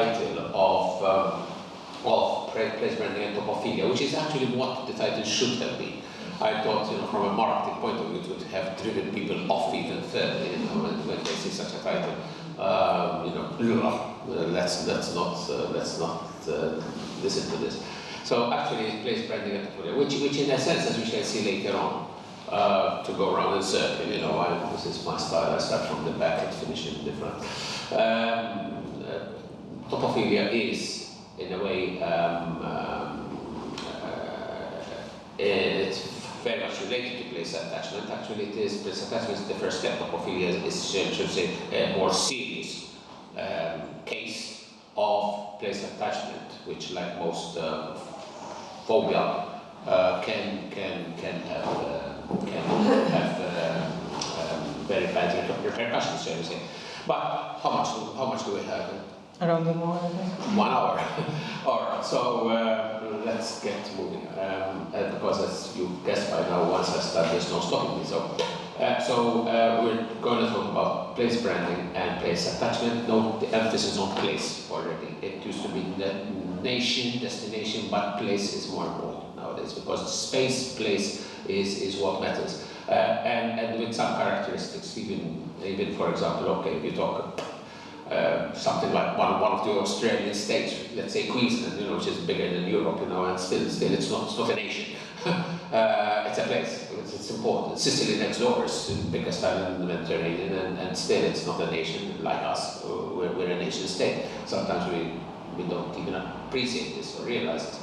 title of place branding and topophilia, which is actually what the title should have been. I thought, from a marketing point of view, it would have driven people off even further, when they see such a title. Let's not listen to this. So actually, it's place branding and topophilia, which in a sense, as we shall see later on, to go around in circle, this is my style. I start from the back and finish it different. Topophilia is, in a way, it's very much related to place attachment. Actually, it is place attachment is the first step. Topophilia is, should say, a more serious case of place attachment, which, like most phobia, can have very bad repercussions, shall we say. But how much do we have? Around an hour, I think. 1 hour. All right. So let's get moving. Because as you guessed by now, once I start, there's no stopping me. So we're going to talk about place branding and place attachment. Note the emphasis on place already. It used to be nation, destination, but place is more important nowadays because space, place is what matters. And with some characteristics, even for example, okay, if you talk something like one of the Australian states, let's say Queensland, which is bigger than Europe, and still it's not a nation. It's a place. It's important. Sicily next door is the biggest island in the Mediterranean, and still it's not a nation like us. We're a nation state. Sometimes we don't even appreciate this or realize it.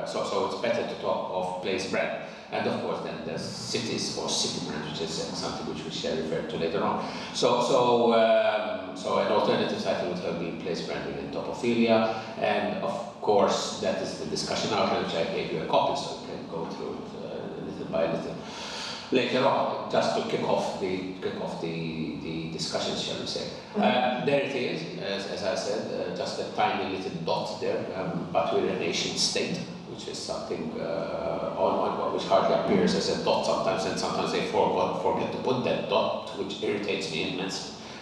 So it's better to talk of place brand. And of course, then there's cities or city brand, which is something which we shall refer to later on. So an alternative title would have been place branding and topophilia, and of course that is the discussion outline which I gave you a copy, so you can go through it little by little later on, just to kick off the discussion, shall we say. There it is, as I said, just a tiny little dot there, but we're a nation state, which is something which hardly appears as a dot sometimes, and sometimes they forget to put that dot, which irritates me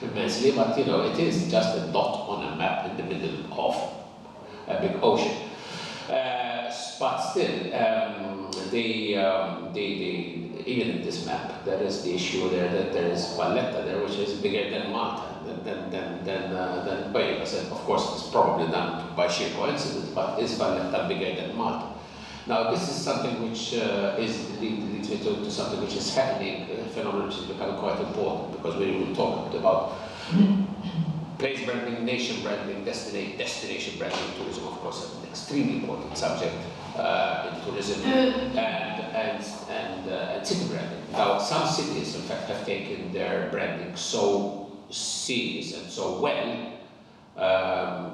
immensely, but it is just a dot on a map in the middle of a big ocean. But still, even in this map, there is the issue there that there is Valletta there, which is bigger than Malta, than Wales. And of course, it's probably done by sheer coincidence, but is Valletta bigger than Malta? Now, this is something which leads me to something which is happening, a phenomenon which is becoming quite important, because we will talk about place branding, nation branding, destination branding in tourism, of course, is an extremely important subject in tourism, and city branding. Now, some cities, in fact, have taken their branding so serious and so well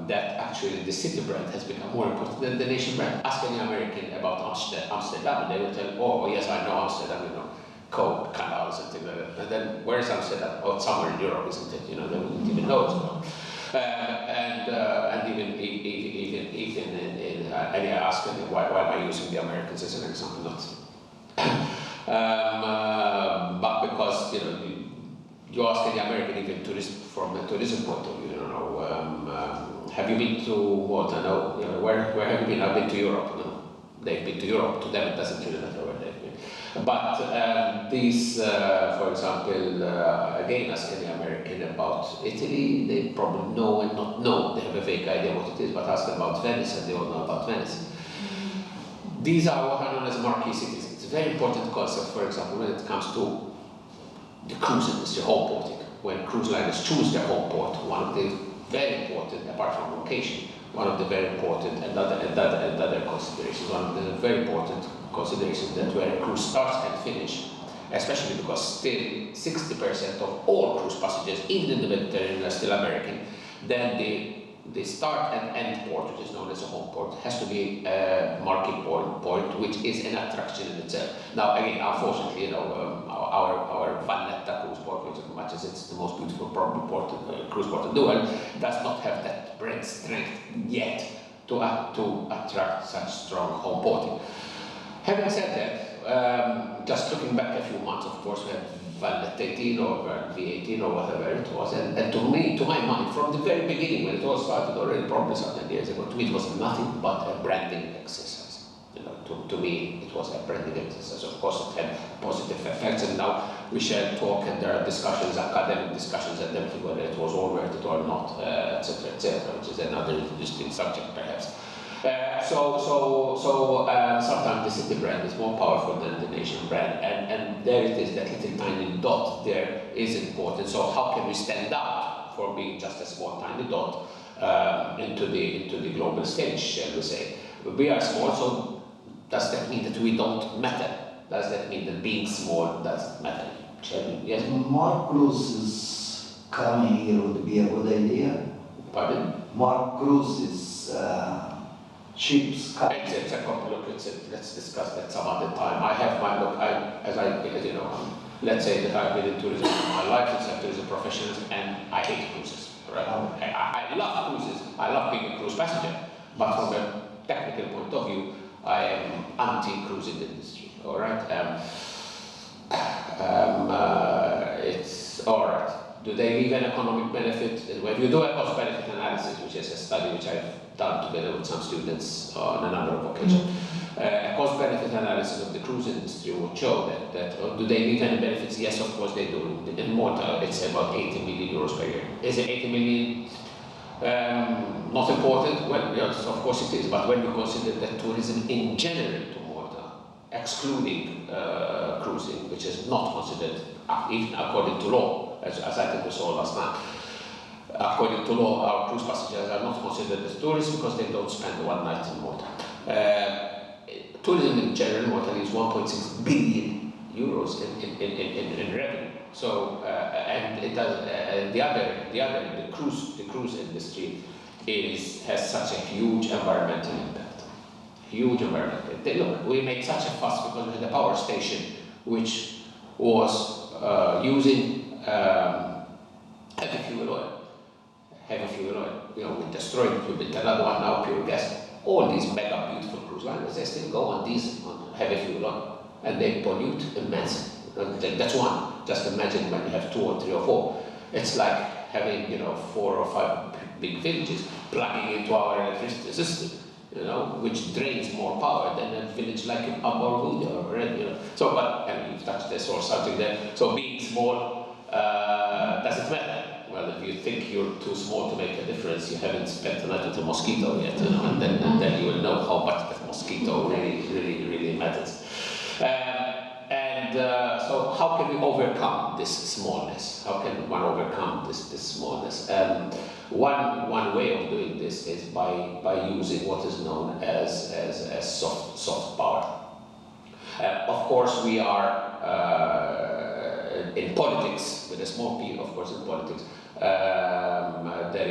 that actually the city brand has become more important than the nation brand. Ask any American about Amsterdam, and they will tell, oh yes, I know Amsterdam, coal, canals and things like that. And then, where is Amsterdam? Oh, it's somewhere in Europe, isn't it? They wouldn't even know it's gone. And even in I ask them, why am I using the Americans as an example? But because, you ask any American, even tourist, from a tourism point of view, have you been to Malta? No. Where have you been? I've been to Europe. No. They've been to Europe. To them, it doesn't really matter where they've been. But these, for example, again, ask any American about Italy, they probably know and not know. They have a vague idea what it is, but ask them about Venice, and they all know about Venice. These are what are known as marquee cities. It's a very important concept, for example, when it comes to the cruise industry, home porting. When cruise liners choose their home port, one of the very important, apart from location, one of the very important and other considerations, one of the very important considerations that where a cruise starts and finishes, especially because still 60% of all cruise passengers, even in the Mediterranean, are still American, then the start and end port, which is known as a home port, has to be a marquee point, which is an attraction in itself. Now, again, unfortunately, our Valletta cruise port, which as much as it's the most beautiful cruise port in the world, does not have that brand strength yet to attract such strong home porting. Having said that, just looking back a few months, of course, we had Valletta 18 or V18 or whatever it was. And to me, to my mind, from the very beginning, when it all started, already probably some years ago, to me it was nothing but a branding exercise. You know, to me it was a branding exercise. Of course, it had positive effects, and now we shall talk, and there are discussions, academic discussions at them, whether it was all worth it or not, etc., which is another interesting subject, perhaps. Sometimes the city brand is more powerful than the nation brand, and there it is, that little tiny dot there is important. So how can we stand out for being just a small tiny dot into the global stage, shall we say? We are small, so does that mean that we don't matter? Does that mean that being small doesn't matter? Yes? More cruises coming here would be a good idea. Pardon? More cruises, ships coming. It's a complicated. Let's discuss that some other time. I have my look. As you know, let's say that I've been in tourism all my life. It's a tourism professional, and I hate cruises. Right? I love cruises. I love being a cruise passenger, but from a technical point of view, I am anti-cruising industry. All right. It's all right. Do they leave an economic benefit? If you do a cost-benefit analysis, which is a study which I've done together with some students on a number of occasions, a cost-benefit analysis of the cruise industry would show that do they leave any benefits? Yes, of course they do. In Malta, it's about 80 million euros per year. Is it 80 million not important? Well, yes, of course it is. But when you consider that tourism in general to Malta, excluding cruising, which is not considered, even according to law, as I think we saw last night, according to law, our cruise passengers are not considered as tourists because they don't spend one night in Malta. Tourism in general, Malta leaves 1.6 billion euros in revenue. So, and it does. The cruise industry has such a huge environmental impact. Huge environmental impact. Look, we made such a fuss because we had a power station which was using heavy fuel oil. You know, we destroyed it. We built another one now, pure gas. All these mega beautiful cruise liners, they still go on diesel, on heavy fuel oil, and they pollute immensely. That's one. Just imagine when you have 2 or 3 or 4. It's like having 4 or 5 big villages plugging into our electricity system, which drains more power than a village like Aborwood or Red. So, but you've touched this whole subject there. So being small, does it matter? Well, if you think you're too small to make a difference, you haven't spent a night with a mosquito yet, and then you will know how much that mosquito really matters. So how can we overcome this smallness? How can one overcome this smallness? One way of doing this is by using what is known as soft power. Of course, we are in politics, with a small p, of course, in politics. There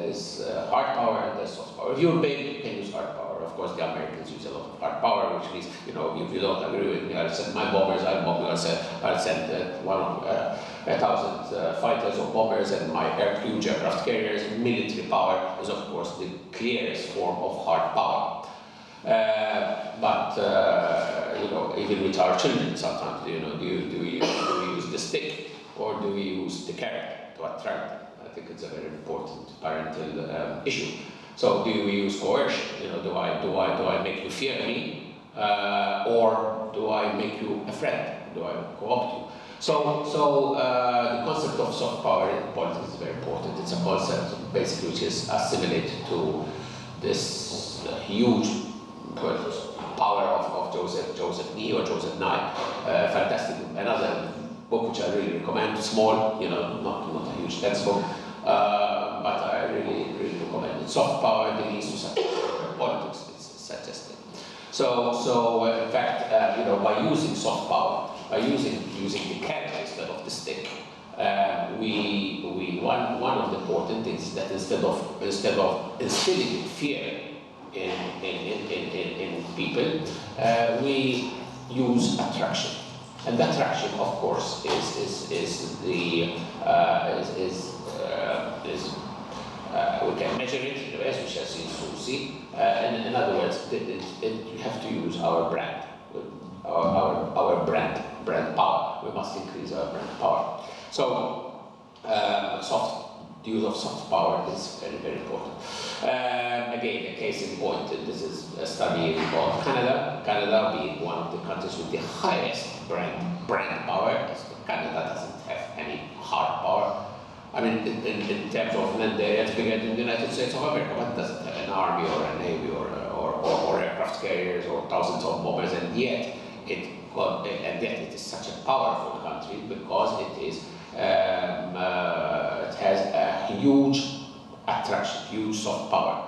is hard power and there's soft power. If you're big, you can use hard power. Of course, the Americans use a lot of hard power, which means, if you don't agree with me, I'll send my bombers, I'll send 1,000 fighters or bombers, and my huge aircraft carriers. Military power is, of course, the clearest form of hard power. Even with our children, sometimes, do we use the stick or do we use the carrot to attract them? I think it's a very important parental issue. So, do we use coercion? Do I make you fear me, or do I make you a friend? Do I co-opt you? So the concept of soft power in politics is very important. It's a concept basically which is assimilated to this huge power of Joseph Nye or Joseph Nye. Fantastic. Another book which I really recommend. Small, not a huge textbook, but I really recommend it. Soft power, the least to such politics, it's suggested. So in fact, by using soft power, by using the carrot instead of the stick, one of the important things is that instead of instilling fear in people, we use attraction, and the attraction, of course, we can measure it, as we shall see. And in other words, you have to use our brand, our brand power. we must increase our brand power. So, the use of soft power is very, very important. Again, a case in point, this is a study about Canada. Canada being one of the countries with the highest brand power. Canada doesn't have any hard power. I mean, in terms of land area, it's bigger than the United States of America, but it doesn't have an army or a navy or aircraft carriers or thousands of bombers, and yet it is such a powerful country because it has a huge attraction, huge soft power.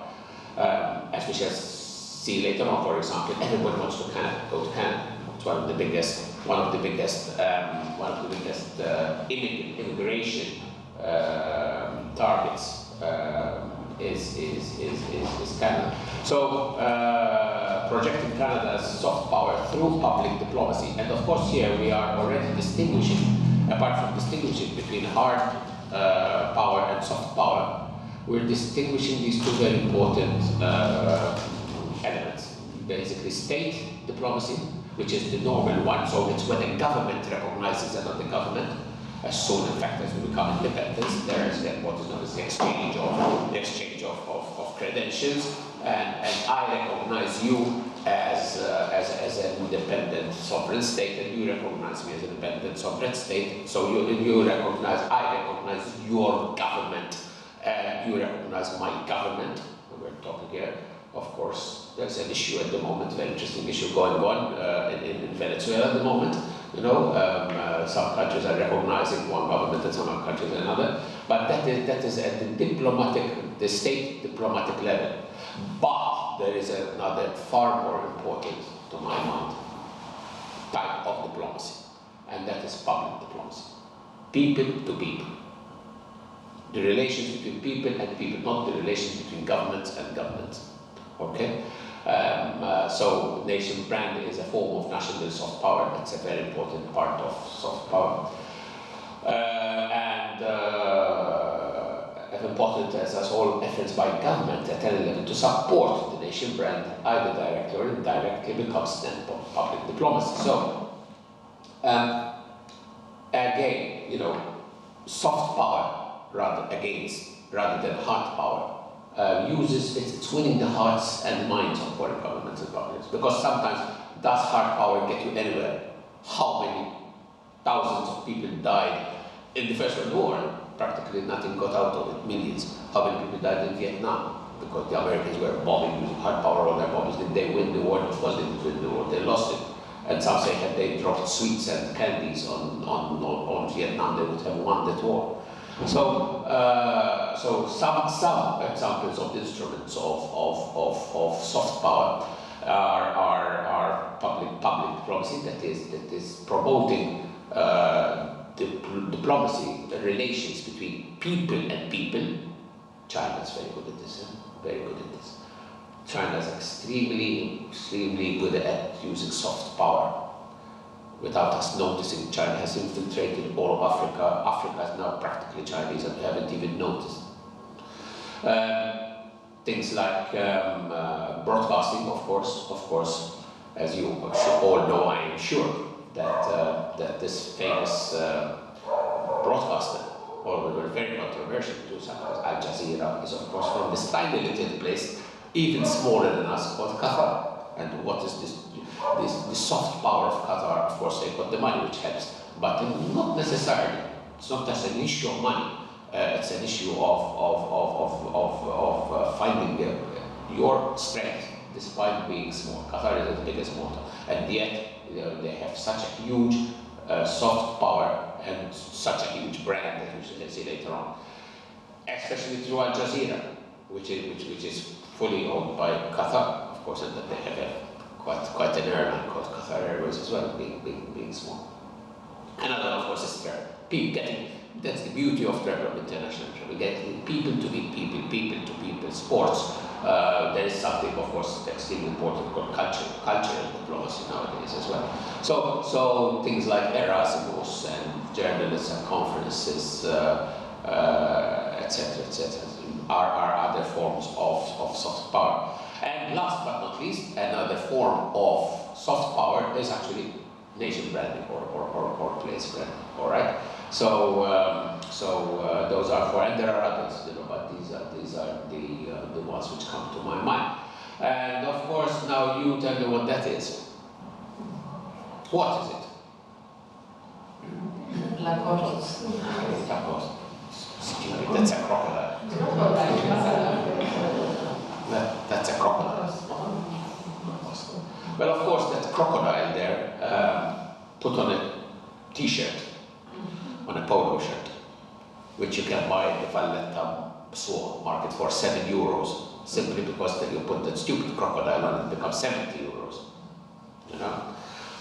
As we shall see later on, for example, everyone wants to go to Canada. It's one of the biggest immigration targets is Canada. So projecting Canada as soft power through public diplomacy, and of course here we are already distinguishing. Apart from distinguishing between hard power and soft power, we're distinguishing these two very important elements. Basically, state diplomacy, which is the normal one, so it's when a government recognizes another government. As soon, in fact, as we become independent, there is what is known as the exchange of credentials, and I recognize you as an independent sovereign state, and you recognize me as an independent sovereign state. So I recognize your government, and you recognize my government. We're talking here. Of course, there's an issue at the moment, very interesting issue going on in Venezuela at the moment. You know, some countries are recognizing one government and some countries another. But that is at the state diplomatic level. But there is another far more important, to my mind, type of diplomacy, and that is public diplomacy. People to people. The relations between people and people, not the relations between governments and governments. Okay? So nation brand is a form of national soft power. That's a very important part of soft power. As important as all efforts by government at any level to support the nation brand, either directly or indirectly, becomes then public diplomacy. So, again, you know, soft power rather than hard power it's winning the hearts and minds of foreign governments and governments. Because sometimes does hard power get you anywhere? How many thousands of people died in the First World War, and practically nothing got out of it, millions. How many people died in Vietnam? Because the Americans were bombing using hard power on their bombs. Did they win the war? Of course they didn't win the war, they lost it. And some say had they dropped sweets and candies on Vietnam, they would have won that war. So, some examples of instruments of soft power are public diplomacy, that is promoting diplomacy, the relations between people and people. China is very good at this. Very good at this. China is extremely good at using soft power. Without us noticing, China has infiltrated all of Africa. Africa is now practically Chinese, and we haven't even noticed. Things like broadcasting, of course, as you all know, I am sure, that this famous broadcaster, although very controversial to some, Al Jazeera, is of course from this tiny little place, even smaller than us, called Qatar. And what is this? The soft power of Qatar, of course, they've got the money, which helps, but not necessarily. It's not just an issue of money. It's an issue of finding your strength despite being small. Qatar is as big as Malta, and yet they have such a huge soft power and such a huge brand that we can see later on, especially through Al Jazeera, which is fully owned by Qatar, of course, and that they have quite an airline called Qatar Airways as well, being small. Another, of course, is travel. That's the beauty of travel, of international travel, getting people to meet people, people to people, sports. There is something, of course, extremely important called cultural diplomacy nowadays as well. So things like Erasmus and journalism conferences, etc., are other forms of soft power. And last but not least, another form of soft power is actually nation branding or place branding. All right. So those are four, and there are others, but these are the ones which come to my mind. And of course, now you tell me what that is. What is it? Lacoste. Lacoste. Stupid. That's a crocodile. That's a crocodile. Well, of course, that crocodile there put on a T-shirt, on a polo shirt, which you can buy in the Valletta market for €7, simply because then you put that stupid crocodile on, it becomes €70,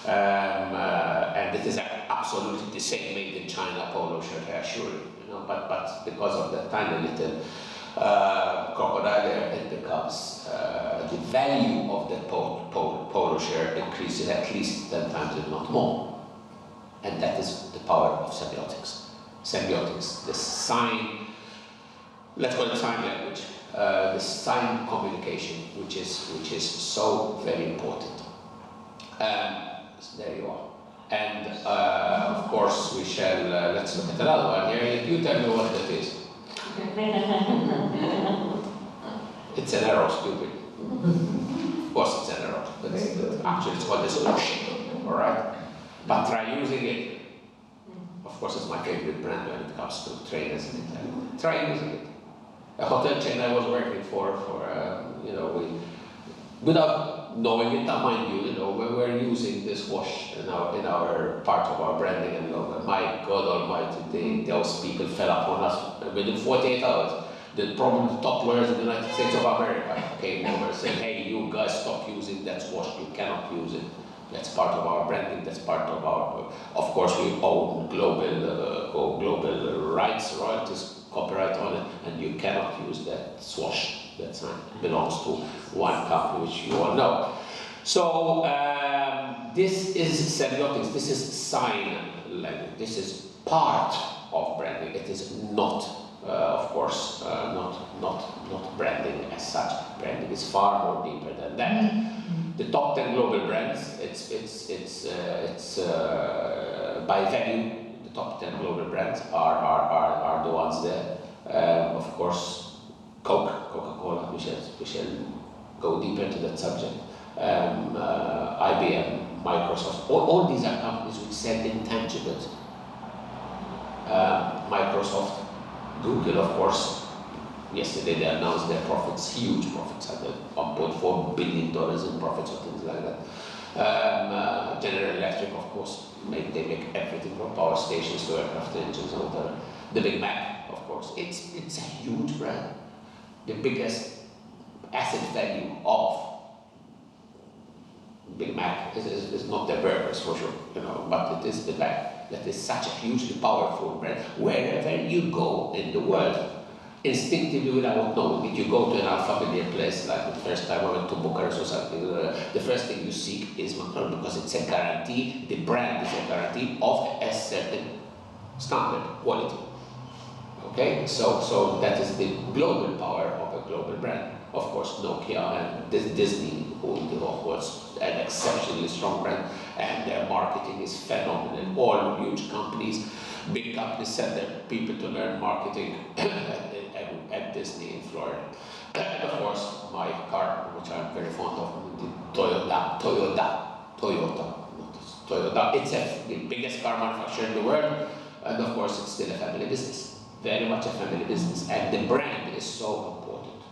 and it is absolutely the same made in China polo shirt, I assure you, but because of that tiny little crocodile there, it becomes the value of that polo shirt increases at least 10 times, if not more. And that is the power of semiotics. Semiotics, the sign, let's call it sign language, the sign communication, which is so very important. So there you are. And of course, we shall, let's look at another one here. You tell me what that is. It's an arrow, stupid. Of course it's an arrow. Actually, it's called a swoosh, all right? But try using it. Of course, it's my favorite brand when it comes to trainers in Italy. Try using it. A hotel chain I was working for without knowing it, mind you, we were using this wash in our part of our branding, and my God Almighty, those people fell upon us within 48 hours. The top lawyers in the United States of America came over and said, "Hey, you guys, stop using that wash. You cannot use it. That's part of our branding. That's part of our. Of course, we own global rights, royalties, copyright on it, and you cannot use that swash. That sign belongs to one company, which you all know." So this is semiotics. This is sign language. This is part of branding. It is not, of course, not branding as such. Branding is far more deeper than that. The top 10 global brands. It's by value. The top 10 global brands are the ones there. Of course, Coca-Cola. We shall go deeper into that subject. IBM, Microsoft. All these are companies which sell intangibles. Microsoft, Google, of course. Yesterday they announced their profits, huge profits, at $1.4 billion in profits or things like that. General Electric, of course, they make everything from power stations to aircraft engines and whatever. The Big Mac, of course, it's a huge brand. The biggest asset value of Big Mac is not the burgers for sure, but it is the Mac. That is such a hugely powerful brand. Wherever you go in the world, instinctively without knowing it, you go to an unfamiliar place, like the first time I went to Bucharest or something, the first thing you seek is McDonald's, because it's a guarantee, the brand is a guarantee of a certain standard, quality. Okay, so that is the global power of a global brand. Of course, Nokia and Disney, who was an exceptionally strong brand, and their marketing is phenomenal. All huge companies, big companies send their people to learn marketing at Disney in Florida. And of course, my car, which I'm very fond of, the Toyota. It's the biggest car manufacturer in the world, and of course, it's still a family business. Very much a family business, and the brand is so important,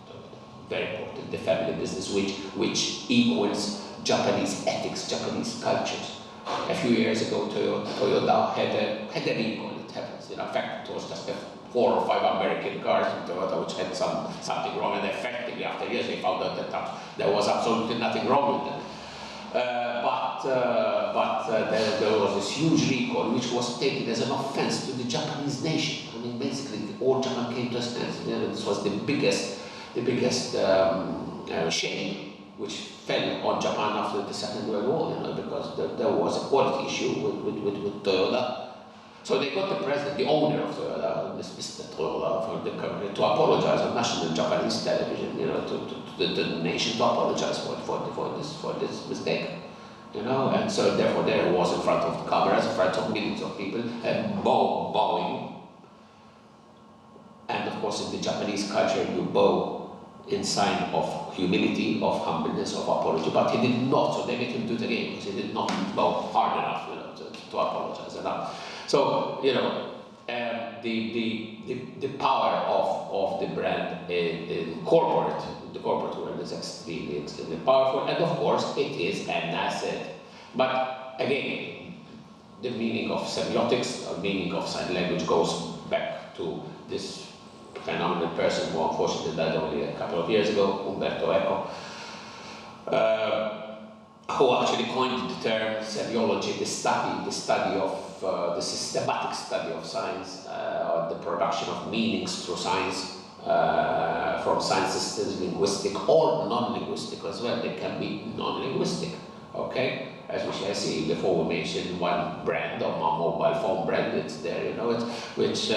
very important. The family business, which equals Japanese ethics, Japanese cultures. A few years ago, Toyota had a recall. It happens. In fact, it was just 4 or 5 American cars in Toyota which had something wrong, and effectively after years they found out that there was absolutely nothing wrong with them. But there was this huge recall which was taken as an offense to the Japanese nation. I mean, basically, all Japan came to a standstill. This was the biggest shame which fell on Japan after the Second World War, because there was a quality issue with Toyota. So they got the president, the owner of Toyota, Mr. Toyota, from the company, to apologize on national Japanese television, to the nation, to apologize for this mistake. you know, and so therefore there it was in front of the cameras, in front of millions of people, and bowing. And of course in the Japanese culture you bow in sign of humility, of humbleness, of apology, but he did not, so they made him do it again, because he did not bow hard enough, you know, to apologize enough. So, you know, the power of the brand in the corporate world is extremely powerful, and of course it is an asset. But again, the meaning of semiotics, or meaning of sign language, goes back to this phenomenal person who unfortunately died only a couple of years ago, Umberto Eco, who actually coined the term semiology, the study of the systematic study of science, the production of meanings through science, from science systems, linguistic or non-linguistic as well. They can be non-linguistic, okay? As we shall see, before we mentioned one brand, or my mobile phone brand, it's there, you know, which,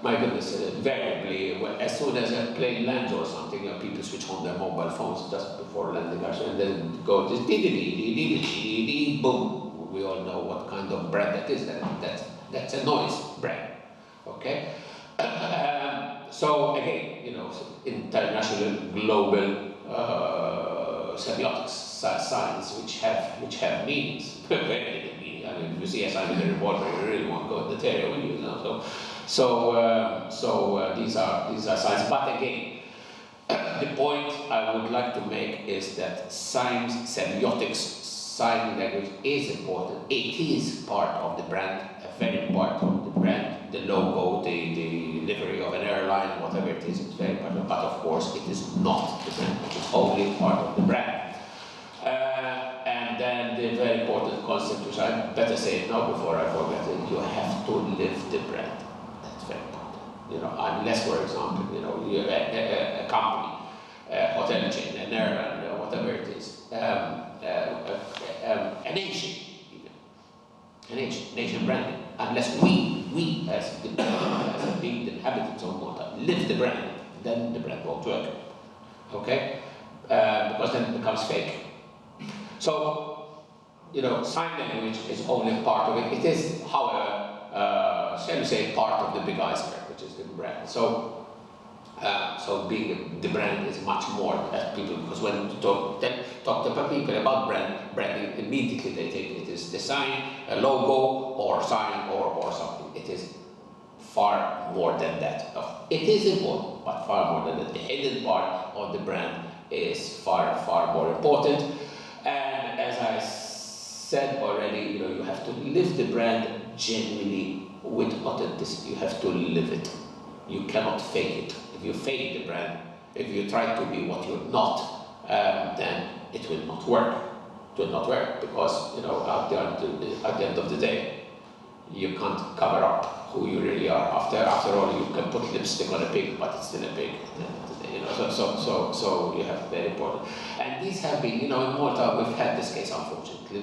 my goodness, invariably, as soon as a plane lands or something, you know, people switch on their mobile phones just before landing, actually, and then go just boom. We all know what kind of brand that is. That's a noise brand, okay? So again, you know, international, global semiotics, science, which have meanings, very little meaning. I mean, if you see a sign in a revolver, you really won't go in the area, will you? So these are science. But again, the point I would like to make is that science, semiotics, sign language is important. It is part of the brand, a very part of the brand. The logo, the livery of an airline, whatever it is, it's very important. But of course, it is not the brand. It is only part of the brand. And then the very important concept, which I better say it now before I forget it, you have to live the brand. That's very important. You know, unless, for example, you know, you're a company, a hotel chain, an airline, whatever it is, a nation branding. Unless we as being the inhabitants of Malta live the brand, then the brand won't work. Okay, because then it becomes fake. So, you know, sign language is only part of it. It is, however, shall we say, part of the big iceberg, which is the brand. So, being the brand is much more as people, because when you talk to people about branding, immediately they take it is the sign, a logo, or sign, or something. It is far more than that. It is important, but far more than that. The hidden part of the brand is far more important. And as I said already, you know, you have to live the brand genuinely with authenticity. You have to live it. You cannot fake it. If you fake the brand, if you try to be what you're not, then it will not work. It will not work because, you know, at the end of the day, you can't cover up who you really are. After all, you can put lipstick on a pig, but it's still a pig. You know, so you have very important. And these have been, you know, in Malta we've had this case, unfortunately.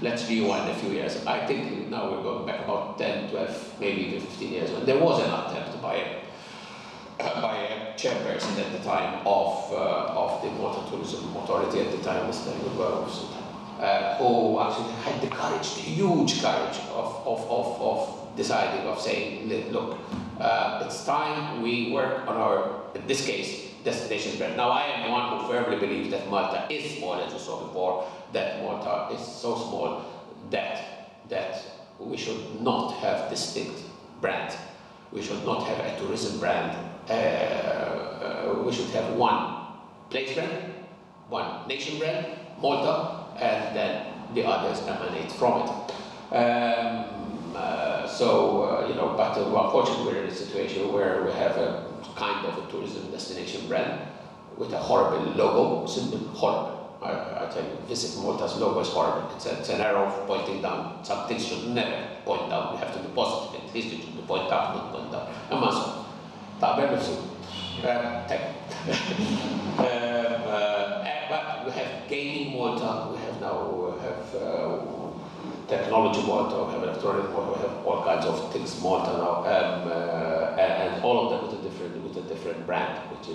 Let's rewind a few years. I think now we're going back about 10, 12, maybe even 15 years when there was an attempt by a chairperson at the time of the Malta Tourism Authority at the time, Mr. who actually had the courage, the huge courage of deciding, of saying, look, it's time we work on our, in this case, destination brand. Now, I am one who firmly believes that Malta is small, as you saw before, that Malta is so small that we should not have distinct brands. We should not have a tourism brand. We should have one place brand, one nation brand, Malta, and then the others emanate from it. You know, but unfortunately we're in a situation where we have a kind of a tourism destination brand with a horrible logo, simply horrible. I tell you, visit Malta's logo is horrible. It's an arrow pointing down. Some things should never point down. You have to be positive. At least it should be point up, not point down. Amazon. But we have gaming Malta. We have now technology Malta. We have electronic Malta. We have all kinds of things Malta now, and all of them with a different brand, which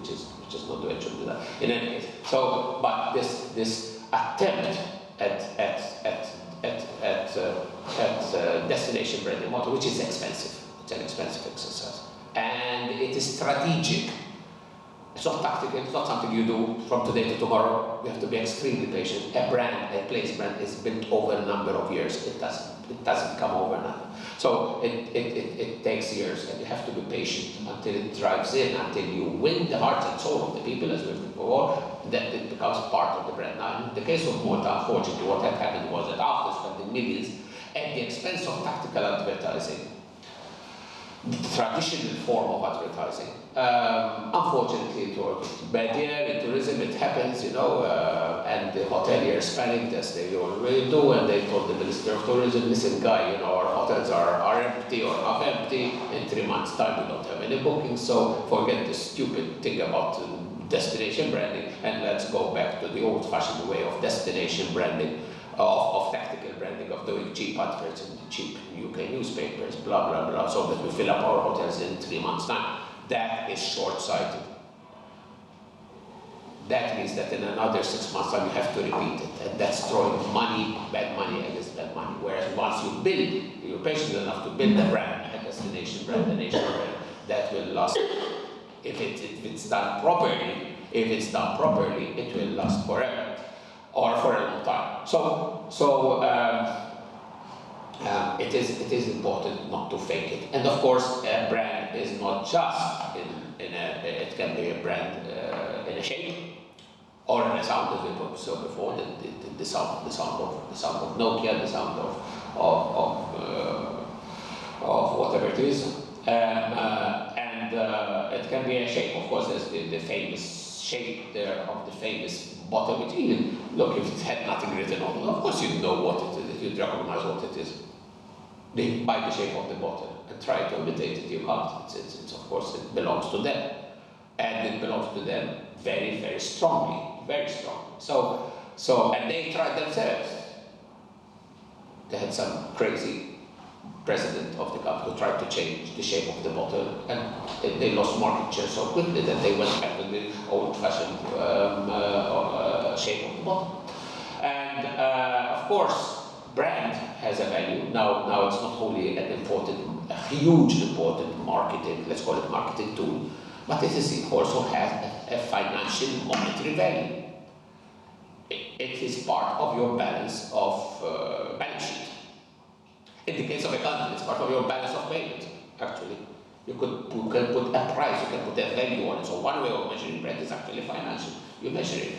is not to mention that. In any case, so but this attempt at destination branding model, which is expensive. It's an expensive exercise, and it is strategic. It's not tactical. It's not something you do from today to tomorrow. You have to be extremely patient. A place brand is built over a number of years. It doesn't come overnight. So it takes years, and you have to be patient until it drives in, until you win the hearts and soul of the people, as we've before, that it becomes part of the brand. Now, in the case of Malta, unfortunately, what had happened was that after spending millions at the expense of tactical advertising, the traditional form of advertising, unfortunately, it worked. Bad year in tourism, it happens, and the hoteliers panicked, as they already do, and they told the Minister of Tourism, listen, guy, our hotels are empty or half empty. In 3 months' time, we don't have any bookings, so forget this stupid thing about destination branding, and let's go back to the old-fashioned way of destination branding, of tactical branding, of doing cheap adverts in cheap UK newspapers, blah, blah, blah, so that we fill up our hotels in 3 months' time. That is short-sighted. That means that in another 6 months' time, you have to repeat it, and that's throwing bad money against bad money. Whereas once you're patient enough to build a brand, a destination brand, a nation brand, that will last. If it's done properly, it will last forever, or for a long time. So it is important not to fake it. And of course, a brand is not just it can be a brand in a shape or in a sound, as we saw before, the sound of Nokia, the sound of whatever it is. And it can be a shape. Of course, there's the famous shape there of the famous bottle, which even, look, if it had nothing written on it, of course you'd know what it is, you'd recognize what it is. By the shape of the bottle, and try to imitate it, you can't. It's of course, it belongs to them. And it belongs to them very, very strongly, very strongly. So, and they tried themselves. They had some crazy president of the company who tried to change the shape of the bottle, and they lost market share so quickly that they went back to the old-fashioned shape of the bottle. And of course, brand has a value. Now it's not only a huge important marketing, let's call it marketing tool, but it also has a financial monetary value. It is part of your balance sheet. In the case of a country, it's part of your balance of payment, actually. You can put a price, you can put a value on it. So one way of measuring brand is actually financial. You measure it.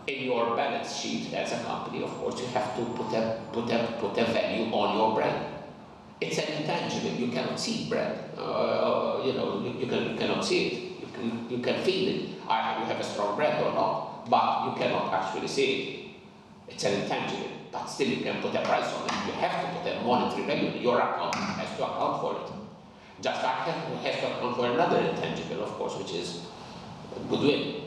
In your balance sheet as a company, of course, you have to put a value on your brand. It's an intangible. You cannot see brand. You cannot see it. You can feel it. You have a strong brand or not, but you cannot actually see it. It's an intangible. But still you can put a price on it. You have to put a monetary value. Your account has to account for it. Just like it has to account for another intangible, of course, which is goodwill.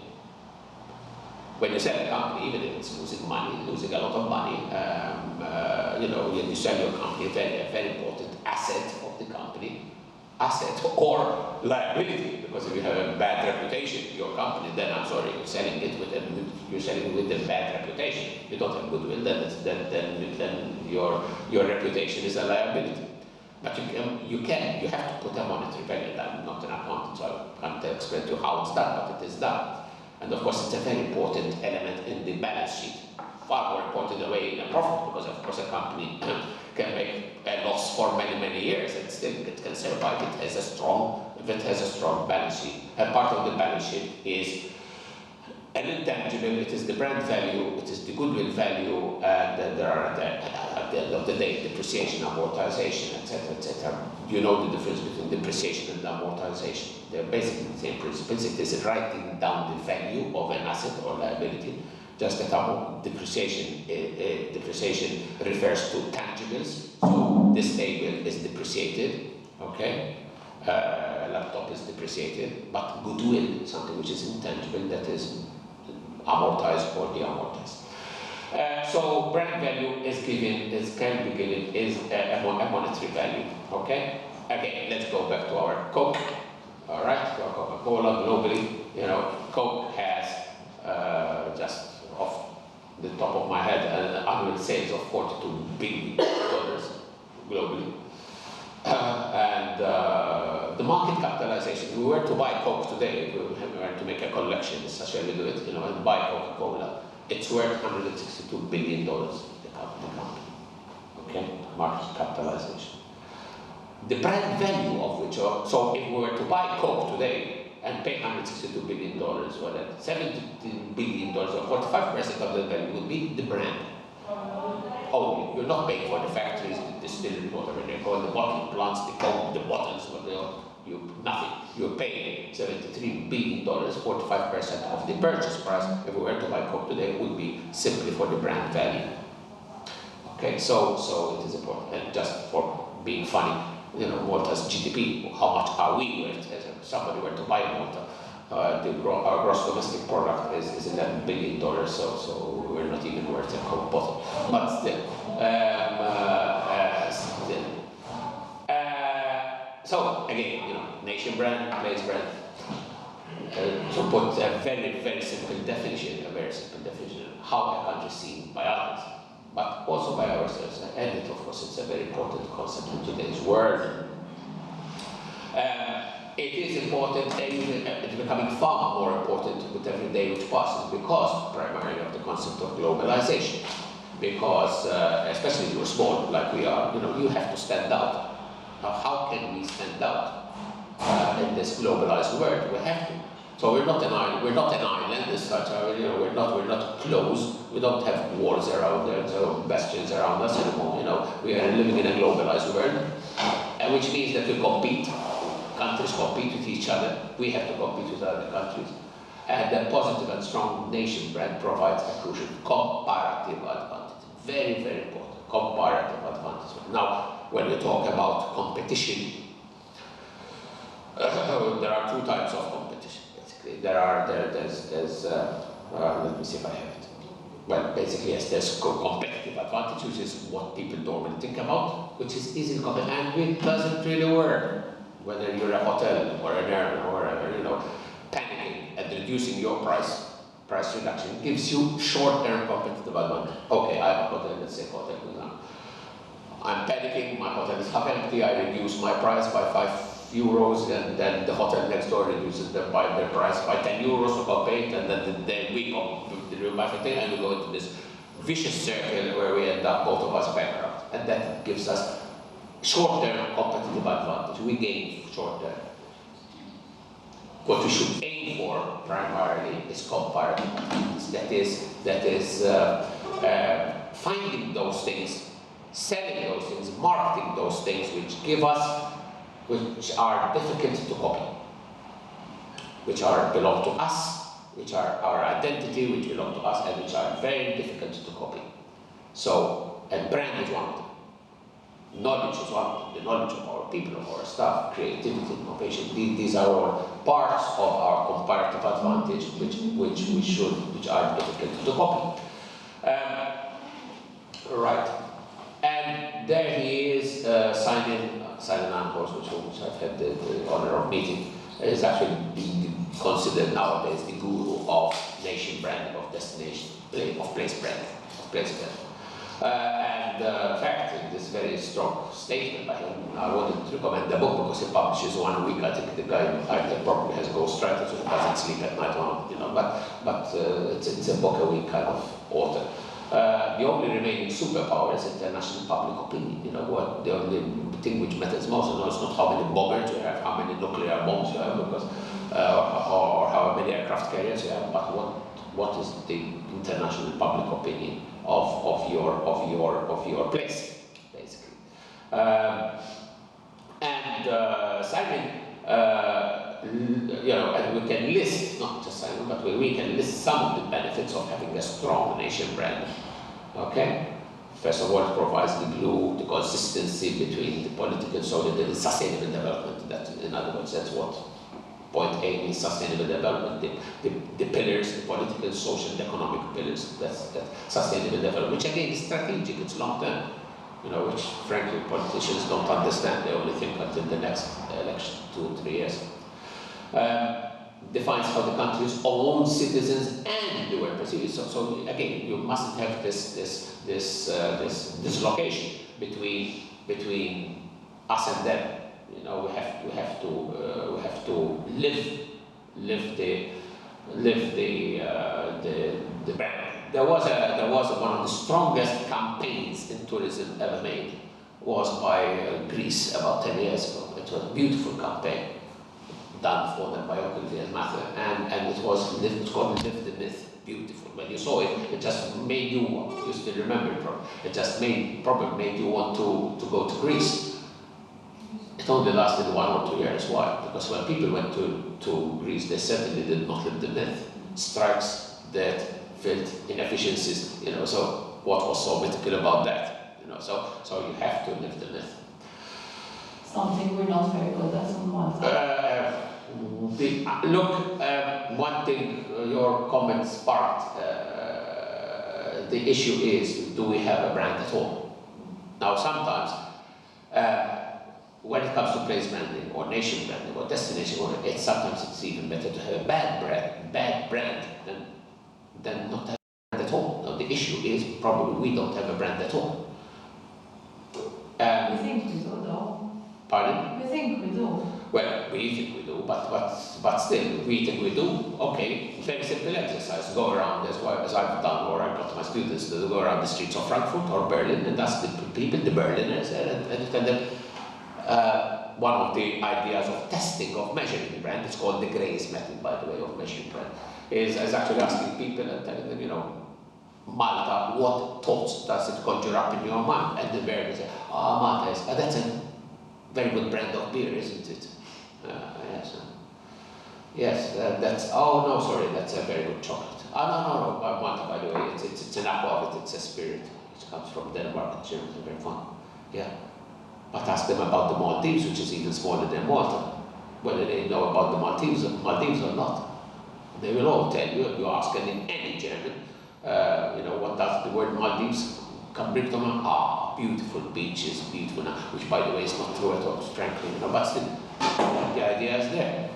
When you sell a company, even if it's losing a lot of money, you sell your company, a very important asset of the company, asset or liability, because if you have a bad reputation, your company, then I'm sorry, you're selling it with a bad reputation. You don't have goodwill, then your reputation is a liability. But you have to put a monetary value. I'm not an accountant, so I can't explain to you how it's done, but it is done. And of course, it's a very important element in the balance sheet. Far more important than in a profit, because of course a company can make a loss for many, many years and still it can survive. It has a strong balance sheet. And part of the balance sheet is an intangible. It is the brand value, it is the goodwill value, and then there are at the end of the day depreciation, amortization, etc., etc. You know the difference between depreciation and amortization. They're basically the same principles. It is writing down the value of an asset or liability. Just that depreciation refers to tangibles. So this table is depreciated, okay? Laptop is depreciated, but goodwill, something which is intangible, that is amortized or de-amortized. So brand value can be given a monetary value, okay? Again, let's go back to our Coke, all right? To our Coca-Cola globally, Coke has the market capitalization, if we were to buy Coke today, if we were to make a collection, such as we do it, and buy Coca-Cola, it's worth $162 billion, the company. Okay, market capitalization. The brand value of which, so if we were to buy Coke today and pay $162 billion, well, $17 billion, or 45% of the value would be the brand. Oh, you're not paying for the factories, the distilleries, whatever they call the bottling plants, the Coke, the bottles, nothing. You're paying $73 billion, 45% of the purchase price, if we were to buy Coke today, would be simply for the brand value. Okay, so it is important. And just for being funny, Malta's GDP, how much are we worth? If somebody were to buy Malta, our gross domestic product is $11 billion, so we're not even worth a Coke bottle. But still, so again, nation brand, place brand. To put a very, very simple definition, of how a country is seen by others, but also by ourselves. And of course, it's a very important concept in today's world. It is important, and it's becoming far more important with every day which passes, because primarily of the concept of globalization. Because, especially if you're small, like we are, you have to stand out. Now, how can we stand out in this globalized world? We have to. So we're not an island. We're not an island as such. We're not closed. We don't have walls around us, or bastions around us anymore. We are living in a globalized world, which means that we compete. Countries compete with each other. We have to compete with other countries. And the positive and strong nation brand provides a crucial comparative advantage. Very, very important. Comparative advantage. Now, when we talk about competition, there are two types of competition. Basically, there's let me see if I have it. Well, basically, yes, there's competitive advantage, which is what people normally think about, which is easy to compete, and it doesn't really work. Whether you're a hotel or an airline or whatever, panicking and reducing your price reduction gives you short-term competitive advantage. Okay, I have a hotel, let's say hotel, for example. I'm panicking, my hotel is half empty, I reduce my price by €5, and then the hotel next door reduces their price by €10 to compete, and then we compete by 15, and we go into this vicious circle where we end up both of us bankrupt. And that gives us short-term competitive advantage. We gain short-term. What we should aim for primarily is comparative advantage. That is finding those things, selling those things, marketing those things which are difficult to copy, which belong to us, which are our identity, which belong to us, and which are very difficult to copy. So, and brand is one of them. Knowledge is one of them. The knowledge of our people, of our staff, creativity, innovation. These are all parts of our comparative advantage, which are difficult to copy. Right. And there he is signing on course, which I've had the honor of meeting, is actually being considered nowadays the guru of nation branding, of destination, of place branding, and in fact, in this very strong statement by him, I wouldn't recommend the book because he publishes one a week. I think the guy either probably has ghostwriter, so he doesn't sleep at night, but it's a book a week kind of author. The only remaining superpower is international public opinion. What the only thing which matters most is not how many bombers you have, how many nuclear bombs you have, because or how many aircraft carriers you have, but what is the international public opinion of your place, basically. Simon, and we can list, not just Simon, but we can list some of the benefits of having a strong nation brand. Okay? First of all, it provides the glue, the consistency between the political, social, and the sustainable development. That, in other words, that's what point A means: sustainable development. The pillars, the political, social, and economic pillars. That's sustainable development, which again is strategic. It's long term. Which frankly politicians don't understand. They only think until the next election, 2 or 3 years. Defines how the country's own citizens and the world perceive it. So again, you mustn't have this dislocation between us and them. We have to to live the brand. There was one of the strongest campaigns in tourism ever made, was by Greece about 10 years ago. It was a beautiful campaign done for them by Air Malta, and it was called Live the Myth. Beautiful. When you saw it, it just made you still remember it probably. It just probably made you want to go to Greece. It only lasted 1 or 2 years. Why? Because when people went to Greece, they certainly did not live the myth. Strikes, death, filth, inefficiencies, so what was so mythical about that? So you have to live the myth. Something we're not very good at in Malta. One thing your comment sparked, the issue is, do we have a brand at all? Now sometimes, when it comes to place branding or nation branding or destination, sometimes it's even better to have a bad brand than not have a brand at all. Now the issue is probably we don't have a brand at all. We think we do though. Pardon? We think we do. Well, we think we do, but still, we think we do. Okay, very simple exercise. Go around as I've done, or I've got my students to go around the streets of Frankfurt or Berlin and ask the people, the Berliners, and tell them. One of the ideas of testing, of measuring the brand, it's called the Grace method, by the way, of measuring brand, is actually asking people and telling them, Malta, what thoughts does it conjure up in your mind? And the Berliners say, Malta is, that's a very good brand of beer, isn't it? Yes, that's a very good chocolate. No, Malta, by the way, it's an aqua, it's a spirit. It comes from Denmark and Germany, very fun. Yeah. But ask them about the Maldives, which is even smaller than Malta, whether they know about the Maldives or not. They will all tell you, if you ask any German, what does the word Maldives bring to mind? Beautiful beaches, beautiful, which by the way is not true at all, frankly, but still, the idea is there.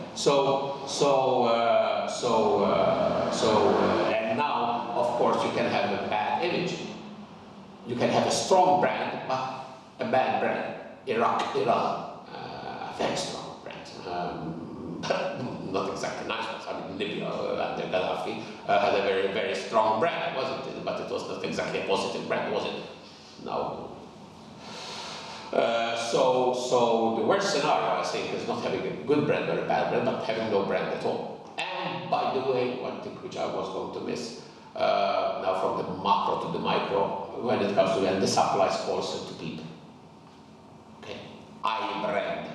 And now, of course, you can have a bad image. You can have a strong brand, but a bad brand. Iran, a very strong brand. Not exactly nice ones. I mean, Libya under Gaddafi had a very, very strong brand, wasn't it? But it was not exactly a positive brand, was it? No. So the worst scenario, I think, is not having a good brand or a bad brand, but having no brand at all. And by the way, one thing which I was going to miss, now from the macro to the micro, when it comes to the supplies also to people. Okay, I brand,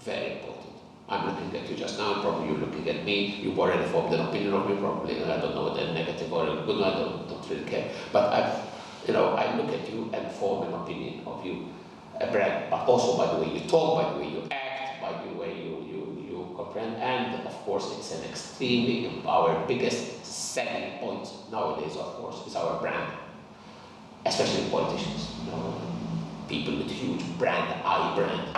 very important. I'm looking at you just now, and probably you're looking at me. You've already formed an opinion of me, probably. I don't know whether negative or a good one. I don't really care. But I look at you and form an opinion of you, a brand. But also by the way you talk, by the way you act, by the way you comprehend. And of course, it's an extremely our biggest selling point nowadays. Of course, is our brand, especially politicians. People with huge brand, I brand.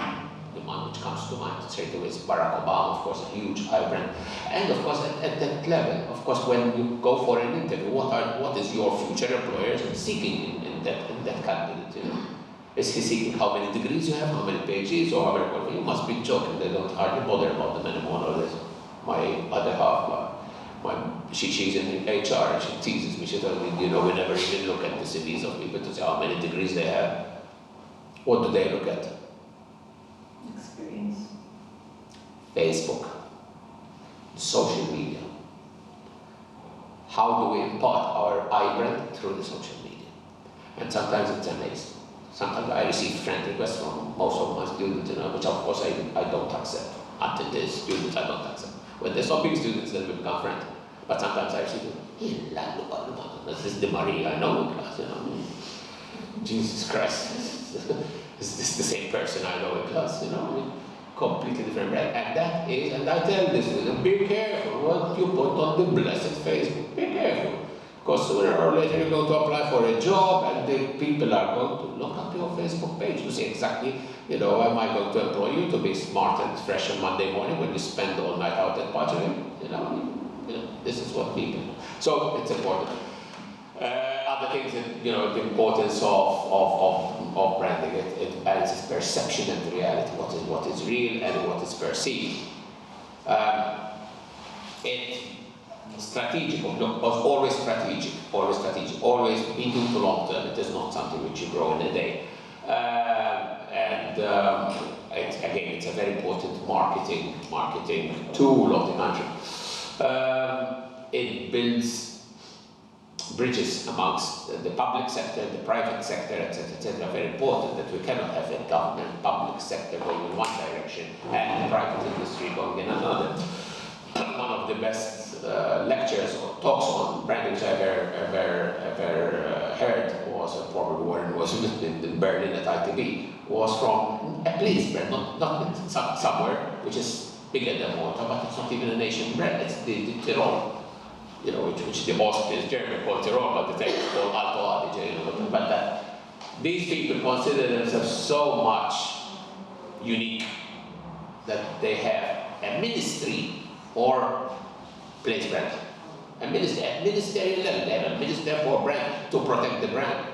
The one which comes to mind straight away is Barack Obama, of course, a huge I brand. And of course, at that level, of course, when you go for an interview, what is your future employer seeking in that candidate? Is he seeking how many degrees you have, how many PhDs, or how many qualifications? You must be joking. They don't hardly bother about them anymore nowadays. My other half, she's in HR, and she teases me. She tells me, we never even look at the CVs of people to see how many degrees they have. What do they look at? Experience. Facebook, social media. How do we impart our I brand through the social media? And sometimes it's amazing. Sometimes I receive friend requests from most of my students, which of course I don't accept. Until the students I don't accept. When they stop being students, then we become friends. But sometimes I receive this is the Maria I know in class, Jesus Christ. Is this the same person I know in class, completely different brand. And I tell this to them, be careful what you put on the blessed Facebook. Be careful. Because sooner or later you're going to apply for a job and the people are going to look up your Facebook page to see exactly, am I going to employ you to be smart and fresh on Monday morning when you spend all night out at partying? This is what people do. So it's important. other things that, the importance of branding, it balances perception and reality, what is real and what is perceived. It's strategic, always strategic, always medium to long term. It is not something which you grow in a day. It's a very important marketing tool of the country. It builds bridges amongst the public sector, the private sector, etc. Very important that we cannot have a government, public sector going in one direction and the private industry going in another. One of the best lectures or talks on branding which I ever heard was probably when it was in Berlin at ITB, was from a place brand, not somewhere which is bigger than Malta, but it's not even a nation brand. It's the Tyrol, which the Austrians, German call Tyrol, but the French call Alto Adige. But that these people consider themselves so much unique that they have a ministry or place brand. A ministerial level, they have a minister for brand to protect the brand.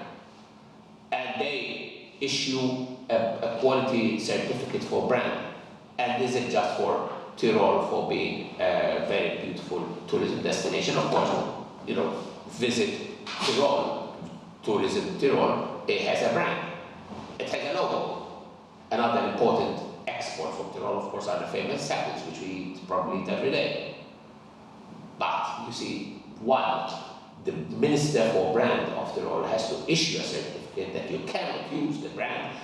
And they issue a quality certificate for brand. And this is just for Tyrol for being a very beautiful tourism destination. Of course, visit Tyrol, tourism Tyrol, it has a brand. It has a logo. Another important export from Tyrol, of course, are the famous salads, which we probably eat every day. But you see, the Minister for Brand of Tyrol has to issue a certificate that you cannot use the brand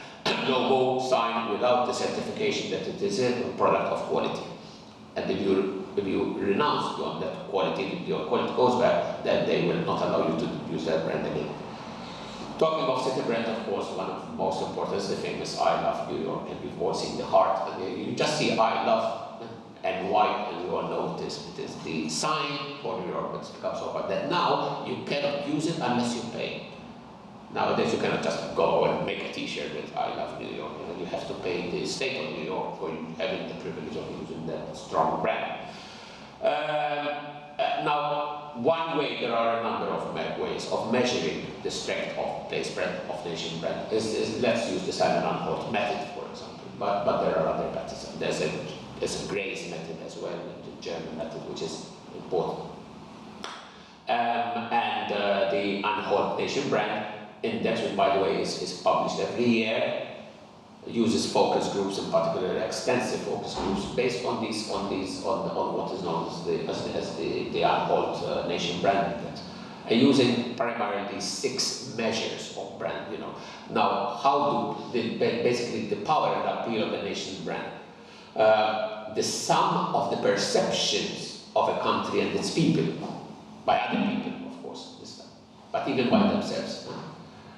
logo sign without the certification that it is a product of quality. And if you renounce on that quality, if your quality goes back, then they will not allow you to use that brand again. Talking of city brand, of course, one of the most important is the famous I Love New York, and we've all seen the heart, and you just see I love and white, and you all know it is the sign for New York. It's become so hard that now you cannot use it unless you pay. Nowadays you cannot just go and make a t-shirt with I Love New York. You have to pay the state of New York for having the privilege of using that strong brand. Now, one way, there are a number of ways of measuring the strength of place brand, of nation brand, is let's use the Simon Anholt method, for example. But there are other methods. There's a Grace method as well, the German method, which is important. The Anholt Nation Brand Index, which by the way is published every year, uses focus groups, in particular extensive focus groups, based on what is known as the Anholt Nation Brand Index, and using primarily 6 measures of brand. Now, how do basically the power and appeal of the nation brand? The sum of the perceptions of a country and its people, by other people, of course, this time, but even by themselves,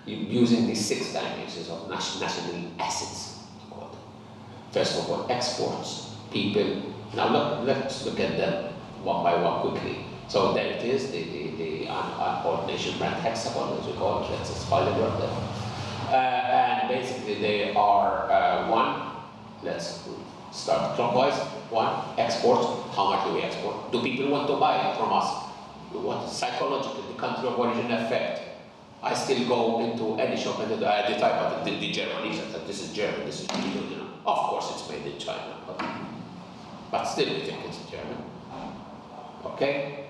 using these 6 dimensions of national assets. First of all, exports, people. Now let's look at them one by one quickly. So there it is, the Anholt Nation Brand hexagon, as we call it. Let's spell it right there. And basically they are let's start clockwise. 1, export. How much do we export? Do people want to buy it from us? What psychologically, the country of origin effect. I still go into any shop and the type of the Germany, this is German, this is German, Of course it's made in China, but still we think it's German. Okay?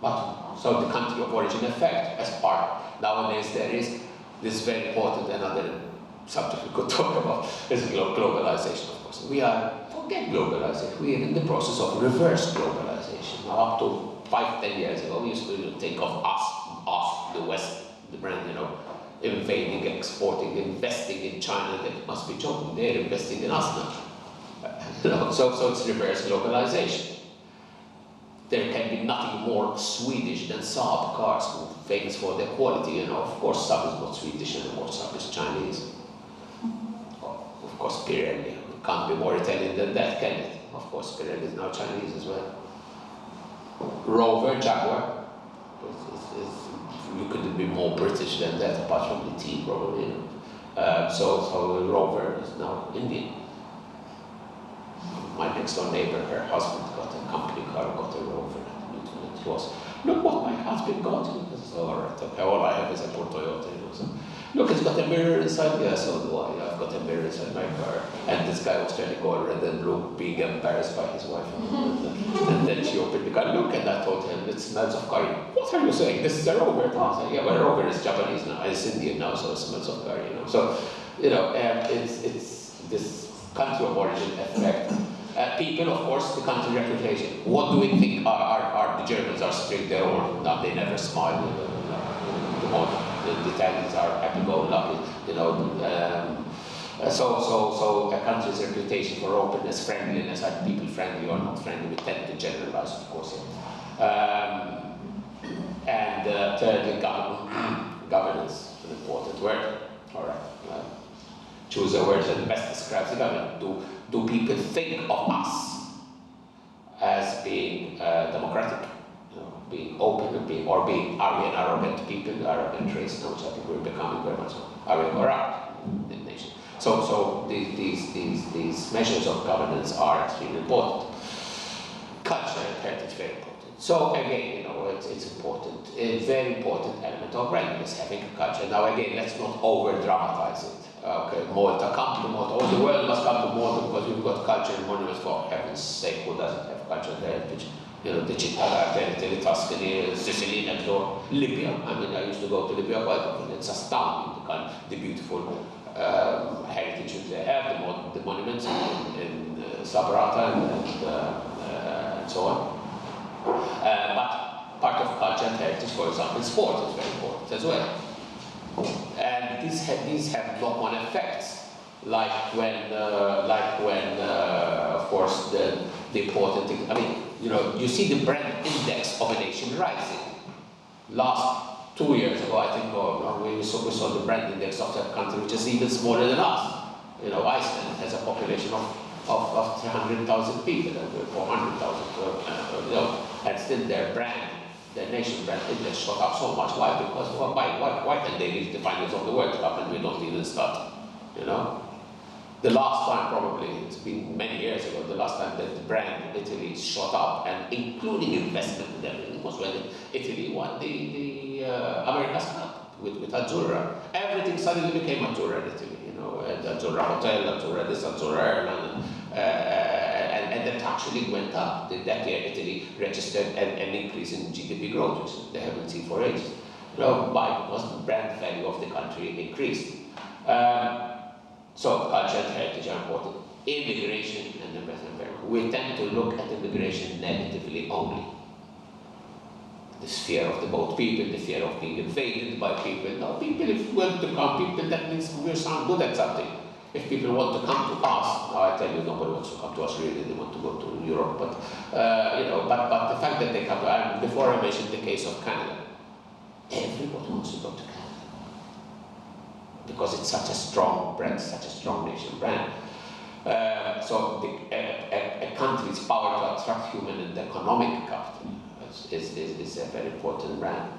But so the country of origin effect as part. Nowadays there is this very important, another subject we could talk about, is globalization, of course. Forget globalization, we are in the process of reverse globalization. Now up to 5-10 years ago, we used to think of us, the West, the brand, invading, exporting, investing in China. That must be joking. They're investing in us now. So it's reverse globalization. There can be nothing more Swedish than Saab cars, famous for their quality. Of course, Saab is not Swedish anymore. Saab is Chinese. Of course, Pirelli can't be more Italian than that, can it? Of course, Pirelli is now Chinese as well. Rover, Jaguar. You couldn't be more British than that, apart from the T, probably. So the Rover is now Indian. My next door neighbor, her husband got a company car, got a Rover. It was, look what my husband got. All right, okay, all I have is a poor Toyota, So, look, it's got a mirror inside. Yeah, so do I. I've got a mirror inside my car. And this guy was trying to go red and blue, being embarrassed by his wife. And then she opened the car. Look, and I told him, it smells of curry. What are you saying? This is a Rover. I said, yeah, well, Rover is Japanese now. It's Indian now, so it smells of curry. So, it's this country of origin effect. People, of course, the country reputation. What do we think? Are the Germans are strict there, or no? They never smile. The Italians are happy-go-lucky. So a country's reputation for openness, friendliness, are people friendly or not friendly? We tend to generalize, of course. And thirdly, governance, an important word. All right. Choose a word that best describes the government. Do people think of us as being democratic, being open, are we an arrogant people, arrogant race, which I think we're becoming very much so. Are we corrupt in the nation? So these measures of governance are extremely important. Culture and heritage very important. So again, it's important. A very important element of branding is having a culture. Now again, let's not over-dramatize it. Okay, Malta, come to Malta. All the world must come to Malta because we've got culture and monuments. For heaven's sake, who doesn't have culture and heritage? The Città d'Arte, the Tuscany, Sicily next door, Libya. I used to go to Libya quite often. It's astounding the beautiful heritage they have, the monuments in Sabrata and so on. But part of culture and heritage, for example, sport is very important as well. And these have knock-on effects, like when, of course, the important thing. You see the brand index of a nation rising. Last 2 years ago, I think, we saw the brand index of a country which is even smaller than us. Iceland has a population of 300,000 people, 400,000, and still their nation brand index shot up so much. Why? Because why can they reach the finals of the World Cup and we don't even start? The last time, probably, it's been many years ago, the last time that the brand Italy shot up, and including investment in everything, was when Italy won the America's Cup with Azzurra. Everything suddenly became Azzurra in Italy, the Azzurra Hotel, Azzurra this, Azzurra Airline, and that actually went up. That year, Italy registered an increase in GDP growth, which they haven't seen for ages. Why? Because the brand value of the country increased. So culture and heritage are important. Immigration and the rest environment. We tend to look at immigration negatively only. This fear of the boat people, the fear of being invaded by people. No, people, if we want to come, people, that means we sound good at something. If people want to come to us, now I tell you, nobody wants to come to us really, they want to go to Europe. But the fact that they come to, before I mentioned the case of Canada, everybody wants to go to Canada. Because it's such a strong brand, such a strong nation brand. So a country's power to attract human and economic capital is a very important brand.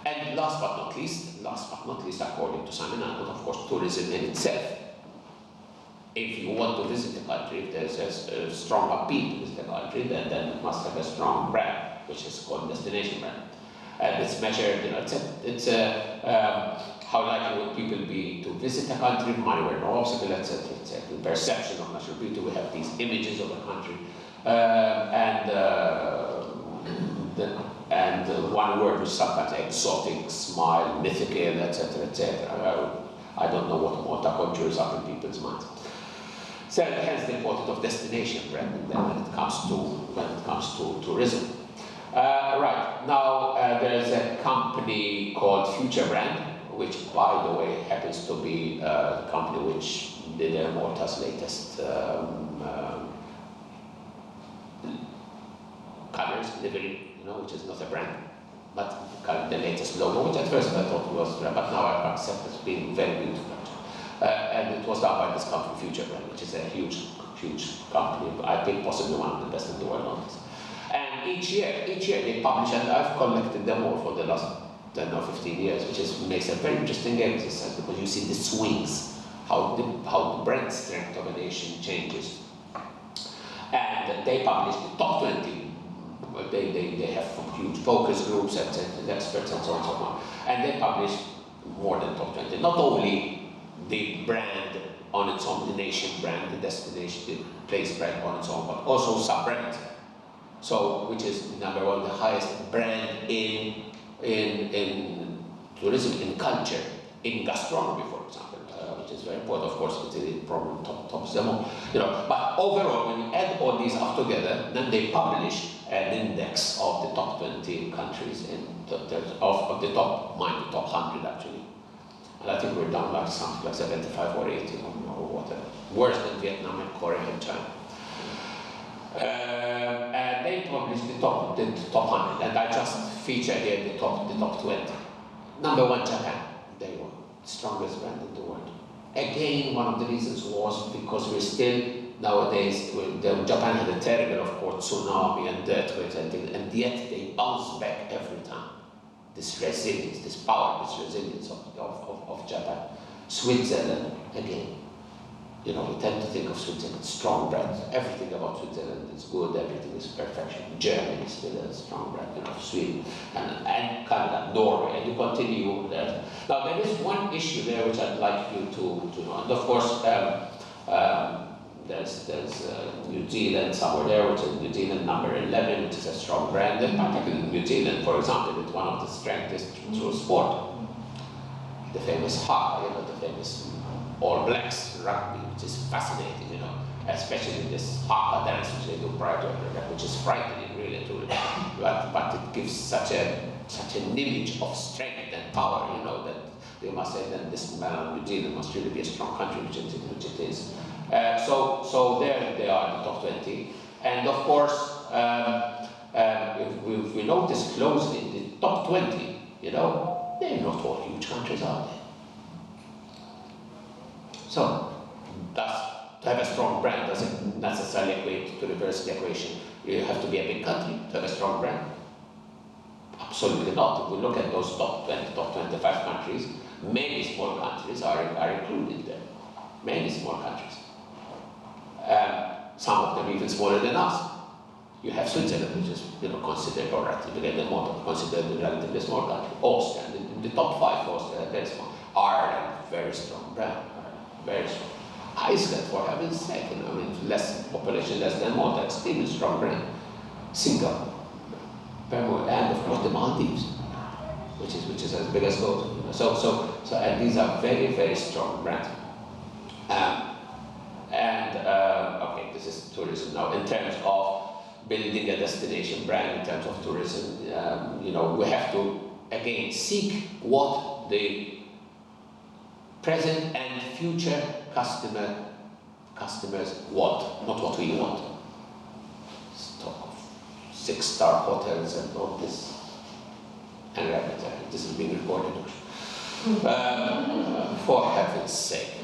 And last but not least, according to Simon Allen, of course, tourism in itself. If you want to visit the country, if there's a strong appeal to visit the country, then it must have a strong brand, which is called destination brand. And it's measured, how likely would people be to visit a country if money were no obstacle, etc., etc. The perception of natural beauty, we have these images of a country. And one word which sometimes exotic, smile, mythical, etc., etc. I don't know what Malta conjures up in people's minds. So hence the importance of destination brand when it comes to tourism. Right, now there's a company called Future Brand, which, by the way, happens to be the company which did Air Malta's latest colors, livery, which is not a brand, but the latest logo, which at first I thought was, but now I accept as being very beautiful. And it was done by this company, Future Brand, which is a huge company. I think possibly one of the best in the world on this. And each year they publish, and I've collected them all for the last 10 or 15 years, which makes a very interesting exercise because you see the swings, how the brand strength of a nation changes. And they publish the top 20 Well, they have huge focus groups and experts and so on and so on. And they publish more than top 20. Not only the brand on its own, the nation brand, the destination, the place brand on its own, but also sub-brands. So, which is number one, the highest brand in tourism, in culture, in gastronomy, for example, which is very important. Of course, it's probably tops them all. But overall, when you add all these up together, then they publish an index of the top 20 countries of the top 100 actually. And I think we're down like something like 75 or 80 or whatever. Worse than Vietnam and Korea and China. And they published the top 100, and I just feature here the top 20. Number one, Japan. They were the strongest brand in the world. Again, one of the reasons was because we're still nowadays. Japan had a terrible, of course, tsunami and earthquakes and things, and yet they bounce back every time. This resilience, this power, this resilience of Japan. Switzerland, again. We tend to think of Switzerland, strong brand. Everything about Switzerland is good, everything is perfection. Germany is still a strong brand, Sweden, and Canada, Norway, and you continue there. Now, there is one issue there which I'd like you to know. And of course, there's New Zealand somewhere there, which is New Zealand number 11, which is a strong brand. And particularly New Zealand, for example, it's one of the strongest through sport. The famous haka, the famous All Blacks rugby, which is fascinating, especially this haka dance which they do prior to every, which is frightening really but it gives such an image of strength and power, that they must say that this New Zealand must really be a strong country, which it is. So there they are, the top 20. And of course, if we notice closely, the top 20, they're not all huge countries, are they? So, to have a strong brand doesn't necessarily equate to reverse the equation. You have to be a big country to have a strong brand. Absolutely not. If we look at those top 20, top 25 countries, many small countries are included there. Many small countries. Some of them even smaller than us. You have Switzerland, which is considered, or relatively considered a relatively small country. Austria, in the top 5, Austria, very small. Ireland, very strong brand. Very strong. Iceland, for heaven's sake, less population, less than Malta, extremely strong brand. Singapore, Bermuda, and of course the Maldives, which is as big as gold. So, and these are very, very strong brands. Okay, this is tourism now. In terms of building a destination brand, in terms of tourism, we have to again seek what the present and future customers want, not what we want. Talk of 6-star hotels and all this. And this is being recorded. For heaven's sake,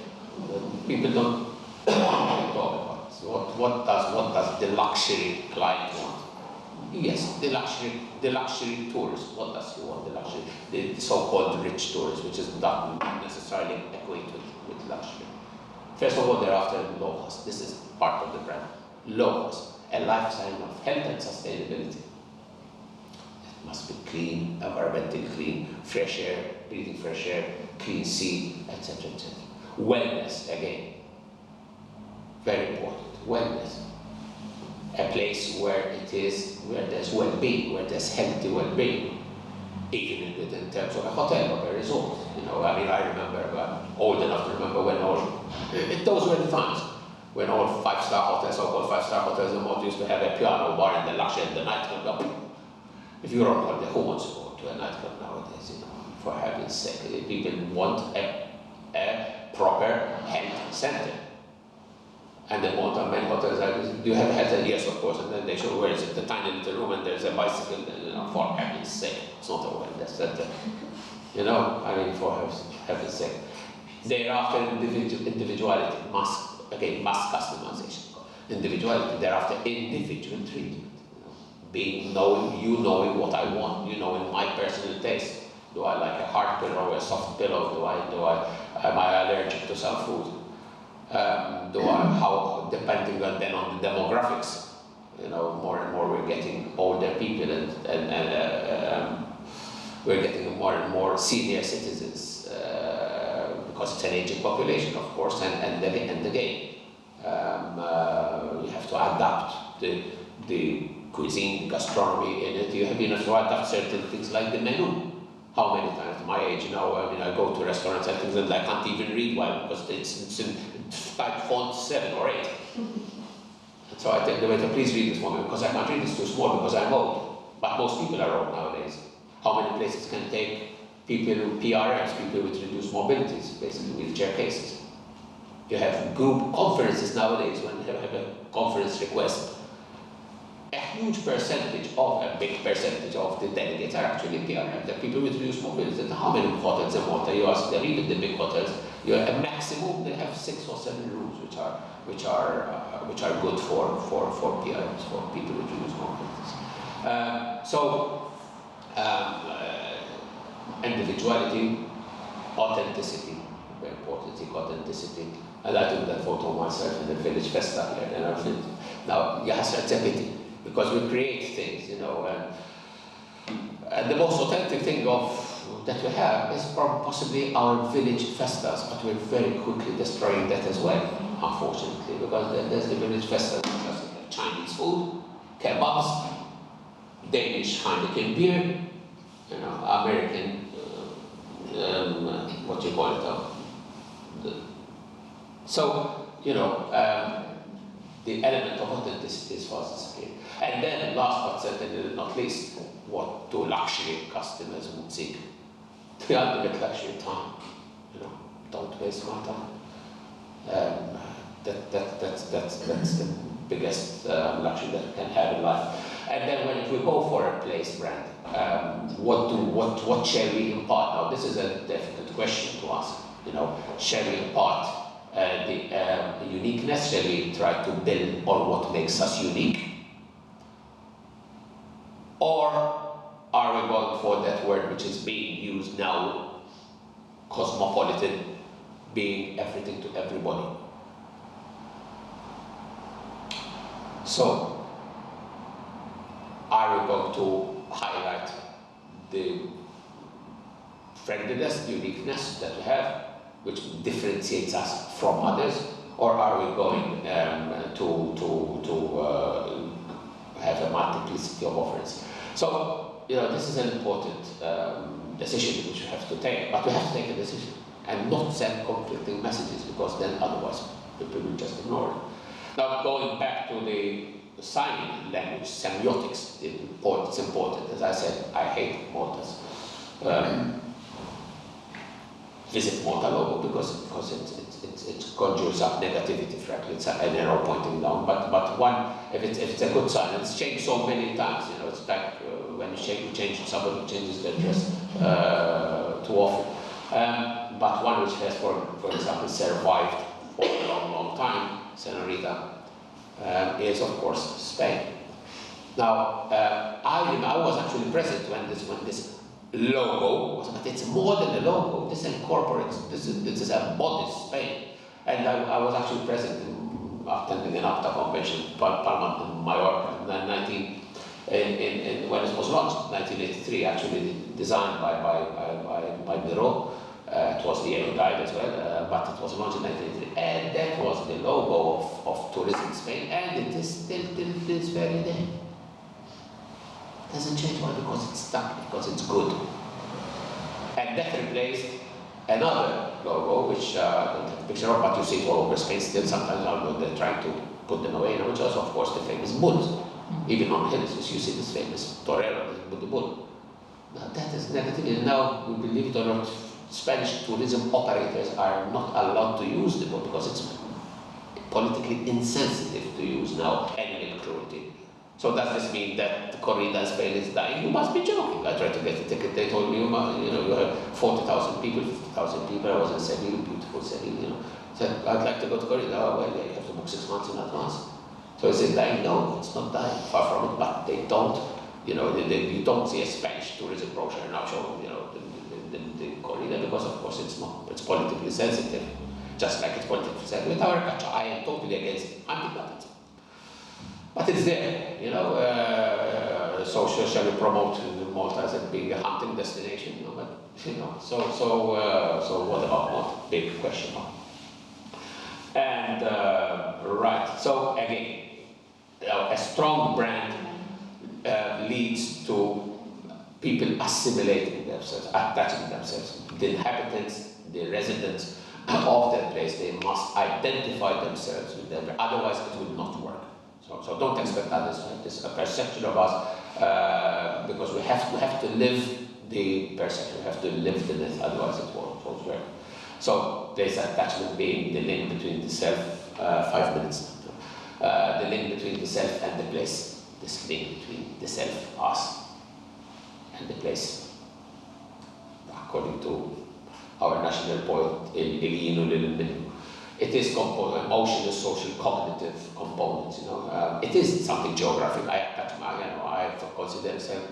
people don't talk about this. What does the luxury client want? Yes, the luxury tourist. What does he want? The luxury, the so-called rich tourist, which is not necessarily equated with luxury. First of all, they're after low cost. This is part of the brand. Low cost, a lifestyle of health and sustainability. It must be clean, environmentally clean, fresh air, breathing fresh air, clean sea, etc., etc. Wellness, again, very important. Wellness. A place where there's well-being, where there's healthy well-being, even in terms of a hotel or a resort. I remember, I'm old enough to remember when those were the times when all 5-star hotels, so-called 5-star hotels in Malta used to have a piano bar and the luxury and the nightclub. If you're on holiday, who wants to go to a nightclub nowadays? For heaven's sake, people want a proper health center. And the Malta main hotels do you have a health center? Yes, of course. And then they show where is it? The tiny little room, and there's a bicycle. For heaven's sake, it's not a wellness center. For heaven's sake. They're after individuality, mass customization. Individuality, they're after individual treatment. Knowing what I want, knowing my personal taste. Do I like a hard pillow or a soft pillow? Am I allergic to some food? How depending on the demographics, more and more we're getting older people, and we're getting more and more senior citizens because it's an aging population, of course, and again, you have to adapt the cuisine, the gastronomy in it. You have to adapt certain things like the menu. How many times at my age now, I mean, I go to restaurants and things and I can't even read well because it's in type font 7 or 8. So I tell the waiter, please read this one because I can't read, it's too small because I'm old. But most people are old nowadays. How many places can take people with PRMs, people with reduced mobilities, basically wheelchair cases? You have group conferences nowadays when you have a conference request. A huge percentage a big percentage of the delegates are actually PRMs, they're people with reduced mobility. How many hotels in Malta? You ask them, even the big hotels, you have a maximum, they have 6 or 7 rooms which are good for PRMs, for people with reduced mobilities. Individuality, authenticity, very important, authenticity. And I took that photo myself in the village festa here, and I think, now, yes, it's a pity, because we create things, you know, and the most authentic thing that we have is possibly our village festas, but we're very quickly destroying that as well, unfortunately, because there's the village festas, Chinese food, kebabs, Danish Heineken beer, you know, American, what do you call it? So, you know, the element of authenticity is fast disappearing. And then, last but certainly not least, what do luxury customers would seek? The ultimate luxury, time. You know, don't waste my time. That's the biggest luxury that we can have in life. And then when we go for a place brand, what shall we impart? Now, this is a difficult question to ask. You know, shall we impart the uniqueness? Shall we try to build on what makes us unique? Or are we going for that word which is being used now, cosmopolitan, being everything to everybody? So, are we going to highlight the friendliness, uniqueness that we have, which differentiates us from others, or are we going to have a multiplicity of offerings? So, you know, this is an important decision which we have to take, but we have to take a decision and not send conflicting messages, because then otherwise people will just ignore it. Now, going back to the sign language, semiotics, it's important. As I said, I hate Malta's visit Malta logo because it conjures up negativity, frankly. It's an arrow pointing down. But one, if it's a good sign, it's changed so many times. You know, it's like when you change somebody changes their dress too often. But one which has, for example, survived for a long time, Senorita, is of course Spain. Now, I was actually present when this logo was, but it's more than a logo. This incorporates, this embodies Spain. And I was actually present in attending an APTA convention, Palma in Mallorca, when it was launched, 1983, actually designed by Miro. It was the air guide as well, but it was launched in 1983. And that was the logo of Tourism Spain, and it is still till this very day. It doesn't change. Why? Because it's stuck, because it's good. And that replaced another logo, which I don't have a picture of, but you see it all over Spain still. Sometimes they're trying to put them away, which is, of course, the famous bulls. Even on hills, you see this famous torero with the bull. Now, that is negativity. Now, we believe it or not, Spanish tourism operators are not allowed to use the bull because it's politically insensitive to use now animal cruelty. So does this mean that the corrida in Spain is dying? You must be joking. I tried to get a ticket. They told me, you have 40,000 people, 50,000 people. I was in Seville, beautiful Seville, you know. Said, I'd like to go to corrida. Oh, well, yeah, you have to book 6 months in advance. So is it dying? No, it's not dying. Far from it. But they don't, you know, you don't see a Spanish tourism brochure now showing, you know, the corrida, because of course it's politically sensitive. Just like it's politically sensitive with our culture. I am totally against it. I'm not. But it's there, you know. socially promote Malta as being a hunting destination, you know, but you know, so what about Malta? Big question mark. And right, so again, a strong brand leads to people assimilating themselves, attaching themselves. The inhabitants, the residents of that place, they must identify themselves with them, otherwise it will not work. So don't expect others to have this perception of us, because we have to live the perception, we have to live the myth, otherwise it won't work. So place attachment being the link between the self, 5 minutes, the link between the self and the place, this link between the self, us, and the place. According to our national poet, it is composed, emotional, social, cognitive components. You know, it is something geographic. I attach my, you know, I consider myself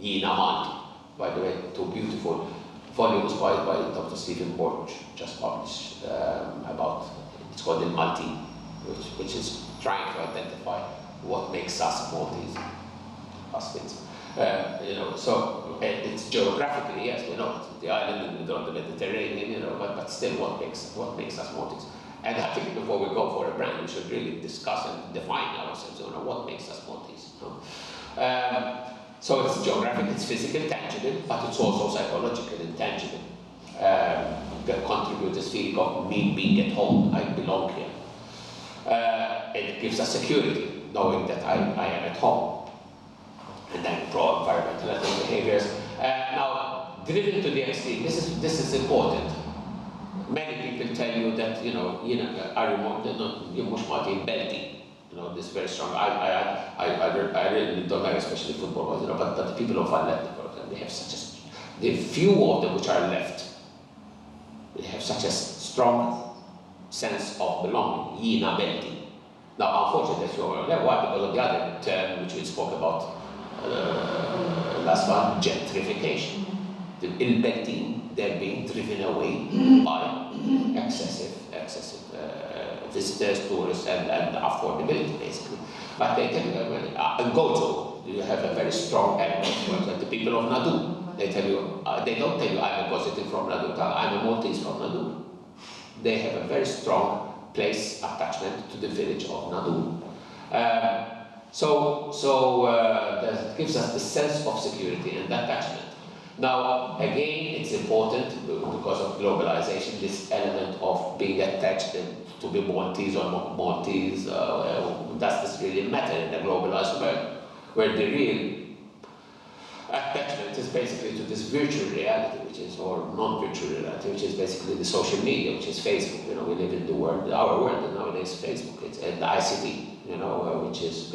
Yina Malti. By the way, 2 beautiful volumes by Dr. Stephen Borch just published about. It's called the Malti, which is trying to identify what makes us Maltese. You know, so it's geographically, yes, we know it's the island in the middle of the Mediterranean, you know, but still, what makes us Maltese? And I think before we go for a brand, we should really discuss and define ourselves, you know, what makes us Maltese. You know? So it's geographic, it's physical, tangible, but it's also psychological and tangible. That contributes this feeling of me being at home, I belong here. It gives us security, knowing that I am at home. And then pro-environmental behaviors. Now, driven to the extreme, this is important. Many people tell you that, you know, I remember belting. You know, this very strong. I really don't like especially football, you know, but the people of Valletta, for example, they have such a, the few of them which are left, they have such a strong sense of belonging, Yina belting. Now, unfortunately, that's why, because of the other term which we spoke about last one, gentrification. The il-belting, they're being driven away by excessive visitors, tourists, and affordability, basically. But they tell you, in Gozo, you have a very strong element. For example, the people of Nadu, they tell you, they don't tell you, I'm a Gozitan from Nadu, I'm a Maltese from Nadu. They have a very strong place attachment to the village of Nadu. So that gives us the sense of security and attachment. Now, again, it's important because of globalization, this element of being attached to be Maltese or not Maltese, does this really matter in a globalized world, where the real attachment is basically to this virtual reality, which is, or non-virtual reality, which is basically the social media, which is Facebook. You know, we live in the world, our world, and nowadays Facebook, and the ICT. You know, which is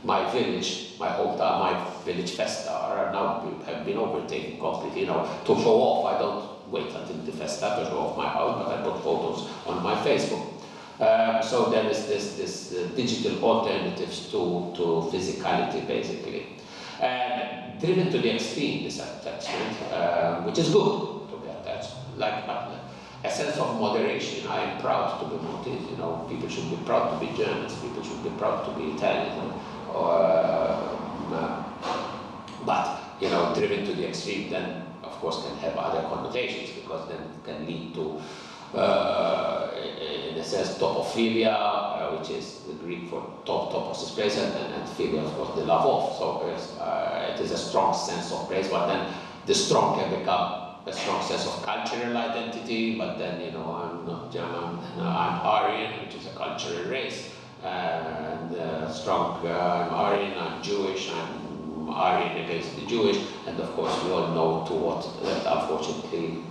my village, my hometown, my village festa are now have been overtaken completely. You know, to show off, I don't wait until the festa to show off my house, but I put photos on my Facebook. So there is this digital alternatives to physicality, basically, and driven to the extreme, this attachment, which is good to be attached, like. A sense of moderation. I am proud to be Maltese. You know, people should be proud to be Germans. People should be proud to be Italian. But you know, driven to the extreme, then of course can have other connotations, because then it can lead to, in a sense, topophilia, which is the Greek for topos is praise, and philia, of course, the love of. So it is a strong sense of praise, but then the strong can become a strong sense of cultural identity, but then, you know, I'm not German, I'm Aryan, which is a cultural race, and strong, I'm Aryan, I'm Jewish, I'm Aryan against the Jewish, and of course we all know to what that unfortunately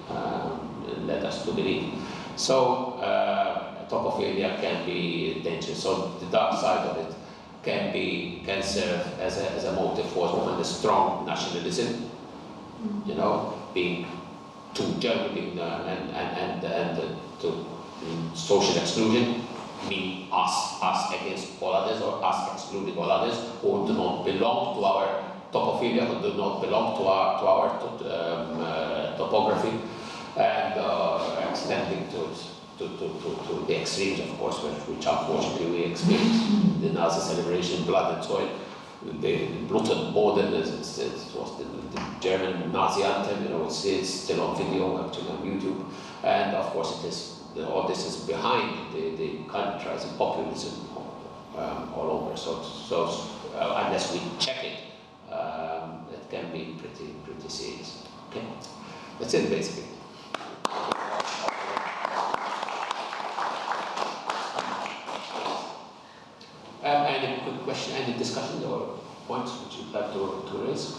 led us to believe. So topophilia can be dangerous, so the dark side of it can serve as a motive force behind a strong nationalism, you know, being to Germany and to social exclusion, mean us against all others, or us excluding all others who do not belong to our topophilia, who do not belong to our topography, and extending to the extremes, of course, which unfortunately we experience, the Nazi celebration, blood and soil, the Bluttenboden, as it was the German Nazi anthem, it's still on video actually on YouTube. And of course it is, all this is behind the countries and populism all over. So unless we check it, it can be pretty serious. Okay, that's it basically. Any quick question, any discussion or points which you'd like to raise?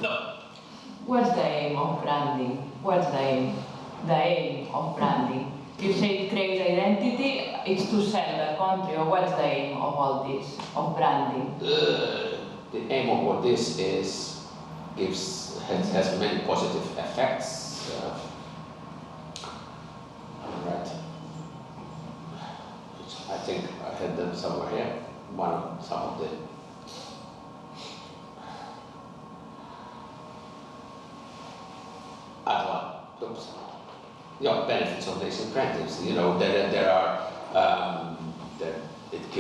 No. What's the aim of branding? What's the aim of branding? You say it creates identity, it's to sell the country, or what's the aim of all this, of branding? The aim of all this has many positive effects. Right. I think I had them somewhere here. Some of the benefits of nation branding. There are it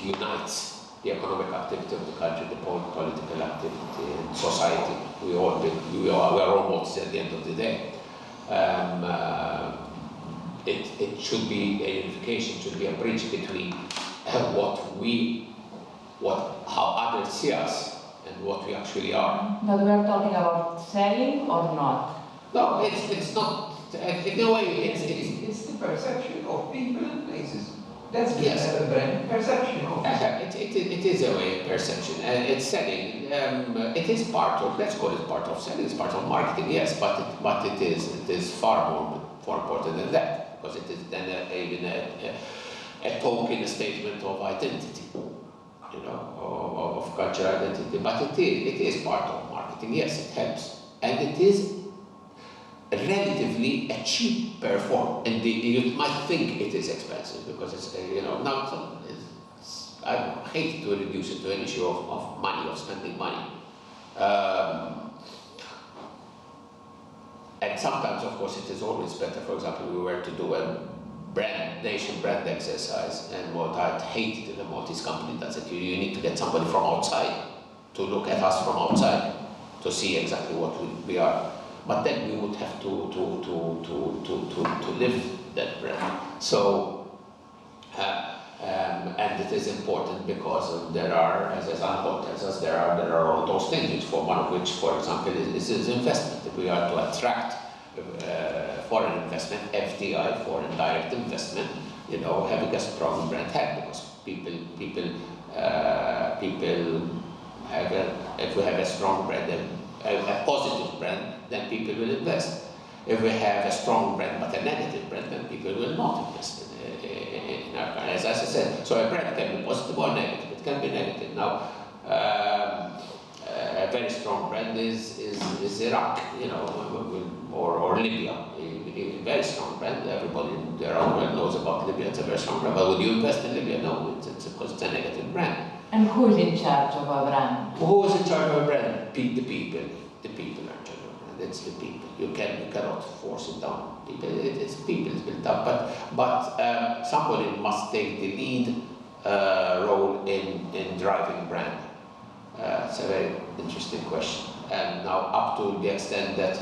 unites the economic activity of the country, the political activity, and society. We are almost at the end of the day. It should be a unification, should be a bridge between how others see us and what we actually are. But we are talking about selling or not? No, it's not. In a way, It's the perception of people and places. That's the Yes. brand perception of. It is a way of perception, and it's selling. It is part of. Let's call it part of selling. It's part of marketing, yes, but it is far more important than that, because it is then even a token, a statement of identity, of cultural identity. But it is part of marketing. Yes, it helps, and it is relatively a cheaper form. And you might think it is expensive because it's now I hate to reduce it to an issue of money, of spending money. And sometimes, of course, it is always better. For example, we were to do a nation brand exercise, and what I'd hate the Maltese company does it. You need to get somebody from outside to look at us from outside to see exactly what we are. But then we would have to live that brand. So, and it is important because there are, as Anne tells us, there are all those things. One of which, for example, is investment. If we are to attract foreign investment, FDI, foreign direct investment, having a strong brand helps, because people have if we have a strong brand, a positive brand, then people will invest. If we have a strong brand but a negative brand, then people will not invest in our brand. As I said, so a brand can be positive or negative. It can be negative. Now, a very strong brand is Iraq, or Libya. A very strong brand. Everybody around the world knows about Libya. It's a very strong brand. But would you invest in Libya? No, it's because it's a negative brand. And who is in charge of a brand? Who is in charge of a brand? The people. The people are in charge of a brand. It's the people. You cannot force it down. It's people. It's built up. But somebody must take the lead role in driving brand. It's a very interesting question. And now, up to the extent that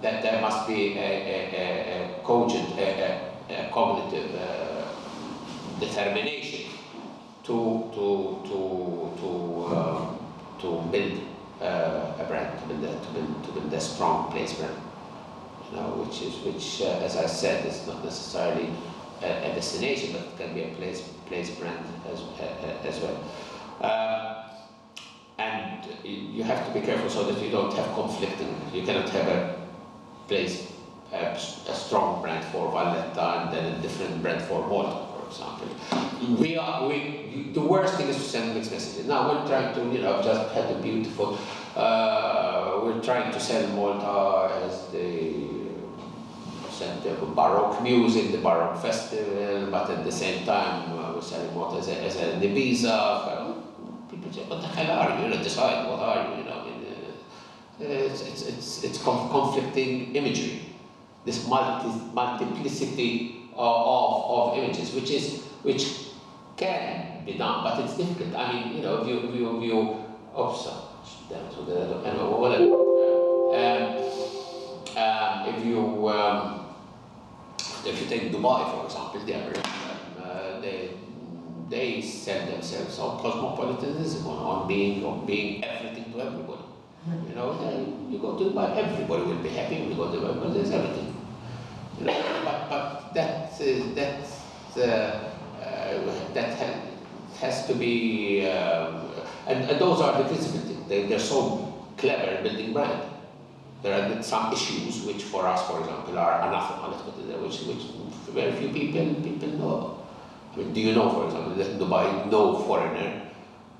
there must be a cogent, a cognitive determination to build a brand, to build a strong place brand, which as I said, is not necessarily a destination, but it can be a place brand as well. And you have to be careful so that you don't have conflicting. You cannot have a strong brand for Valletta and then a different brand for Malta, for example. The worst thing is to send mixed messages. Now we're trying to, just had a beautiful. We're trying to sell Malta as the center of Baroque music, the Baroque festival, but at the same time we're selling Malta as an Ibiza. People say, "What the hell are you? Decide what are you?" It's conflicting imagery. This multiplicity of images, which can be done, but it's difficult. I mean, you know, if you oops, anyway, whatever. If you take Dubai, for example, they sell themselves on cosmopolitanism, on being everything to everybody. You know, you go to Dubai, everybody will be happy. When you go to Dubai, because there's everything. You know, but that has to be, and those are the visible things. They're so clever in building brand. There are some issues which, for us, for example, are anathema, let's put it there, which very few people know. I mean, do you know, for example, that in Dubai, no foreigner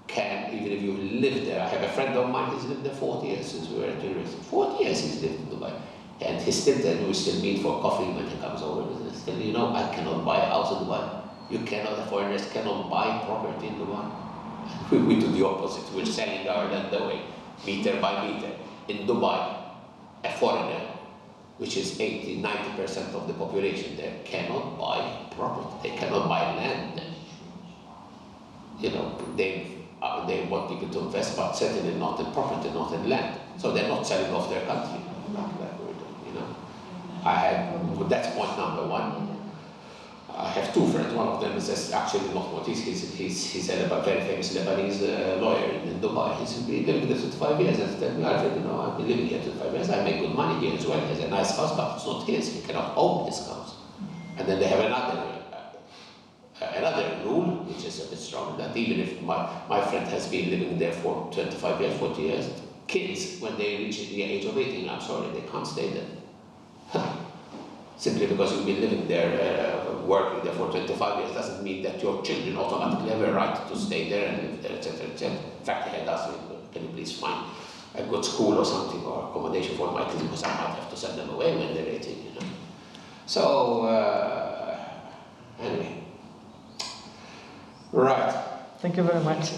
can, even if you live there. I have a friend of mine, he's lived there 40 years since we were at university. 40 years he's lived in Dubai. And he's still there, we still meet for coffee when he comes over. Still, you know, I cannot buy a house in Dubai. You cannot, the foreigners cannot buy property in Dubai. We do the opposite. We're selling our land away, meter by meter. In Dubai, a foreigner, which is 80–90% of the population there, cannot buy property. They cannot buy land. You know, they want people to invest, but certainly not in property, not in land. So they're not selling off their country. You know, that's point number one. I have two friends. One of them is actually not what he's a very famous Lebanese lawyer in Dubai. He's been living there 25 years. And said, Alfred, you know, I've been living here 25 years. I make good money here as well. He has a nice house, but it's not his. He cannot own his house. And then they have another rule, which is a bit strong, that even if my friend has been living there for 25 years, 40 years, kids, when they reach the age of 18, I'm sorry, they can't stay there. Simply because you've been living there, working there for 25 years, doesn't mean that your children automatically have a right to stay there and live there, etc., etc. In fact, they had asked me, can you please find a good school or something, or accommodation for my kids, because I might have to send them away when they're 18, you know. So, anyway. Right. Thank you very much.